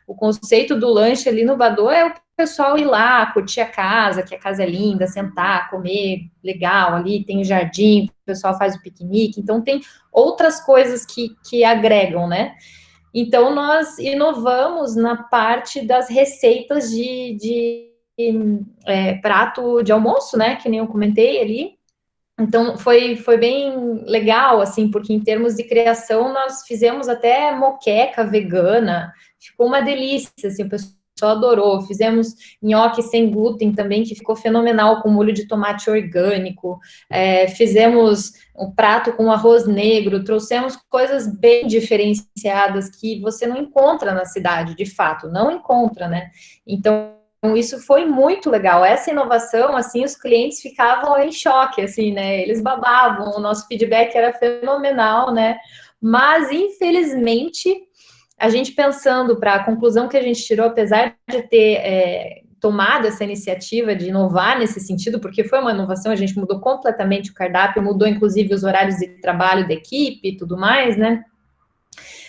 O conceito do lanche ali no Badô é o pessoal ir lá, curtir a casa, que a casa é linda, sentar, comer legal ali, tem o jardim, o pessoal faz o piquenique, então tem outras coisas que agregam, né? Então, nós inovamos na parte das receitas de prato de almoço, né? Que nem eu comentei ali. Então, foi bem legal, assim, porque em termos de criação, nós fizemos até moqueca vegana, ficou uma delícia, assim, o pessoal adorou. Fizemos nhoque sem glúten também, que ficou fenomenal, com molho de tomate orgânico. Fizemos um prato com arroz negro, trouxemos coisas bem diferenciadas que você não encontra na cidade, de fato, não encontra, né? Então, isso foi muito legal. Essa inovação, assim, os clientes ficavam em choque, assim, né? Eles babavam, o nosso feedback era fenomenal, né? Mas, infelizmente, a gente pensando para a conclusão que a gente tirou, apesar de ter tomado essa iniciativa de inovar nesse sentido, porque foi uma inovação, a gente mudou completamente o cardápio, mudou inclusive os horários de trabalho da equipe e tudo mais, né?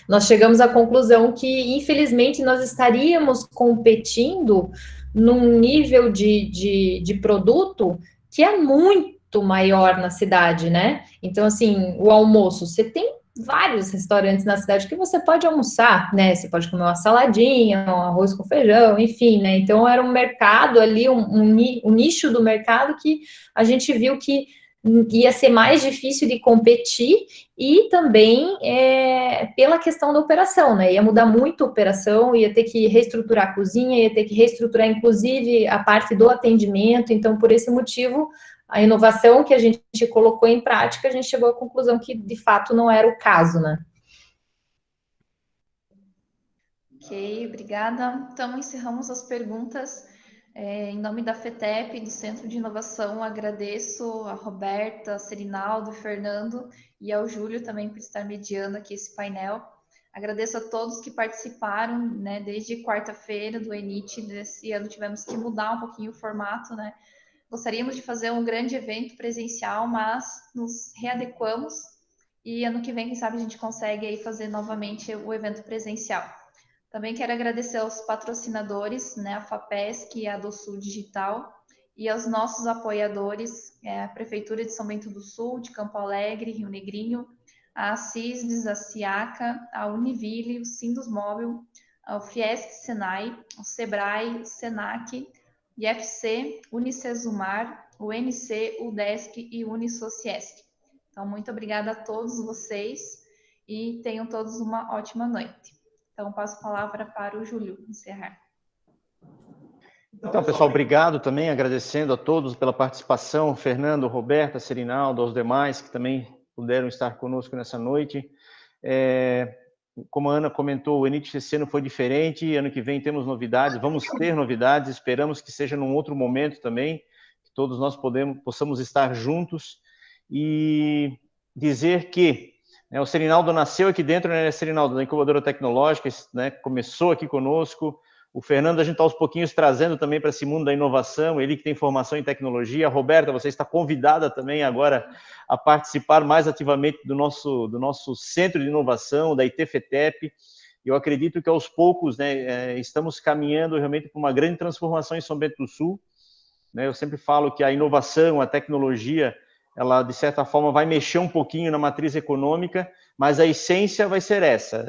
Nós chegamos à conclusão que, infelizmente, nós estaríamos competindo num nível de produto que é muito maior na cidade, né? Então, assim, o almoço, você tem vários restaurantes na cidade que você pode almoçar, né? Você pode comer uma saladinha, um arroz com feijão, enfim, né? Então, era um mercado ali, um nicho do mercado que a gente viu que ia ser mais difícil de competir e também pela questão da operação, né? Ia mudar muito a operação, ia ter que reestruturar a cozinha, ia ter que reestruturar, inclusive, a parte do atendimento. Então, por esse motivo, a inovação que a gente colocou em prática, a gente chegou à conclusão que, de fato, não era o caso, né? Ok, obrigada. Então, encerramos as perguntas. Em nome da FETEP, do Centro de Inovação, agradeço a Roberta, a Serinaldo, Fernando e ao Júlio também por estar mediando aqui esse painel. Agradeço a todos que participaram, né, desde quarta-feira do ENIT. Desse ano tivemos que mudar um pouquinho o formato, né? Gostaríamos de fazer um grande evento presencial, mas nos readequamos e ano que vem, quem sabe, a gente consegue aí fazer novamente o evento presencial. Também quero agradecer aos patrocinadores, né, a FAPESC e a do Sul Digital, e aos nossos apoiadores, a Prefeitura de São Bento do Sul, de Campo Alegre, Rio Negrinho, a CISBS, a CIACA, a Univille, o Sindus Móvel, o Fiesc Senai, o Sebrae, o Senac, IFC, Unicesumar, o NC, o UDESC e o Unisociesc. Então, muito obrigada a todos vocês e tenham todos uma ótima noite. Então, passo a palavra para o Júlio encerrar. Então, pessoal, obrigado também, agradecendo a todos pela participação, Fernando, Roberta, Serinaldo, aos demais que também puderam estar conosco nessa noite. Como a Ana comentou, o ENIT esse ano foi diferente, ano que vem temos novidades, vamos ter novidades, esperamos que seja num outro momento também, que todos nós possamos estar juntos e dizer que o Serinaldo nasceu aqui dentro, né, Serinaldo, da incubadora tecnológica, né, começou aqui conosco. O Fernando, a gente está aos pouquinhos trazendo também para esse mundo da inovação, ele que tem formação em tecnologia. A Roberta, você está convidada também agora a participar mais ativamente do nosso centro de inovação, da ITFETEP. Eu acredito que aos poucos, né, estamos caminhando realmente para uma grande transformação em São Bento do Sul. Né, eu sempre falo que a inovação, a tecnologia, ela, de certa forma, vai mexer um pouquinho na matriz econômica, mas a essência vai ser essa,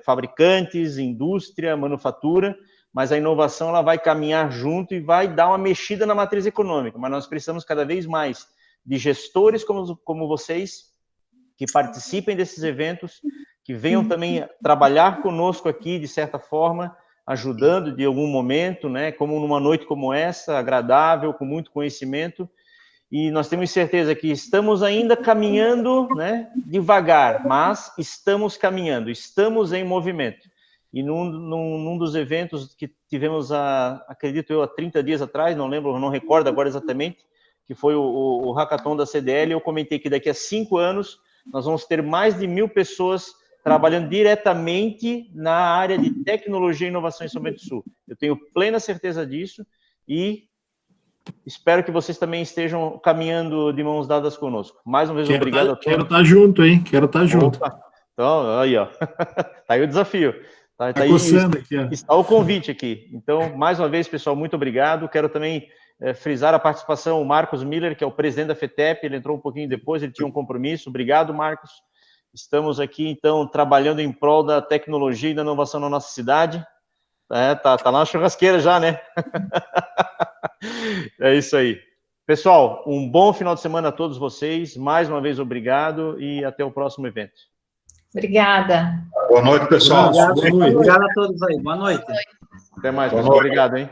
fabricantes, indústria, manufatura, mas a inovação ela vai caminhar junto e vai dar uma mexida na matriz econômica, mas nós precisamos cada vez mais de gestores como vocês, que participem desses eventos, que venham também trabalhar conosco aqui, de certa forma, ajudando de algum momento, né, como numa noite como essa, agradável, com muito conhecimento. E nós temos certeza que estamos ainda caminhando, né, devagar, mas estamos caminhando, estamos em movimento. e num dos eventos que tivemos, acredito eu, há 30 dias atrás, não lembro, não recordo agora exatamente, que foi o Hackathon da CDL, eu comentei que daqui a 5 anos nós vamos ter mais de 1.000 pessoas trabalhando diretamente na área de tecnologia e inovação em São Bento do Sul. Eu tenho plena certeza disso e espero que vocês também estejam caminhando de mãos dadas conosco. Mais uma vez, obrigado a todos. Quero estar junto, hein? Quero estar junto. Opa. Então, aí, ó. Tá aí o desafio. Tá aí, aqui, ó. Está o convite aqui. Então, mais uma vez, pessoal, muito obrigado. Quero também frisar a participação do Marcos Miller, que é o presidente da FETEP. Ele entrou um pouquinho depois, ele tinha um compromisso. Obrigado, Marcos. Estamos aqui, então, trabalhando em prol da tecnologia e da inovação na nossa cidade. Tá lá na churrasqueira já, né? É isso aí. Pessoal, um bom final de semana a todos vocês. Mais uma vez, obrigado e até o próximo evento. Obrigada. Boa noite, pessoal. Obrigado a todos aí. Boa noite. Até mais, pessoal. Obrigado, hein?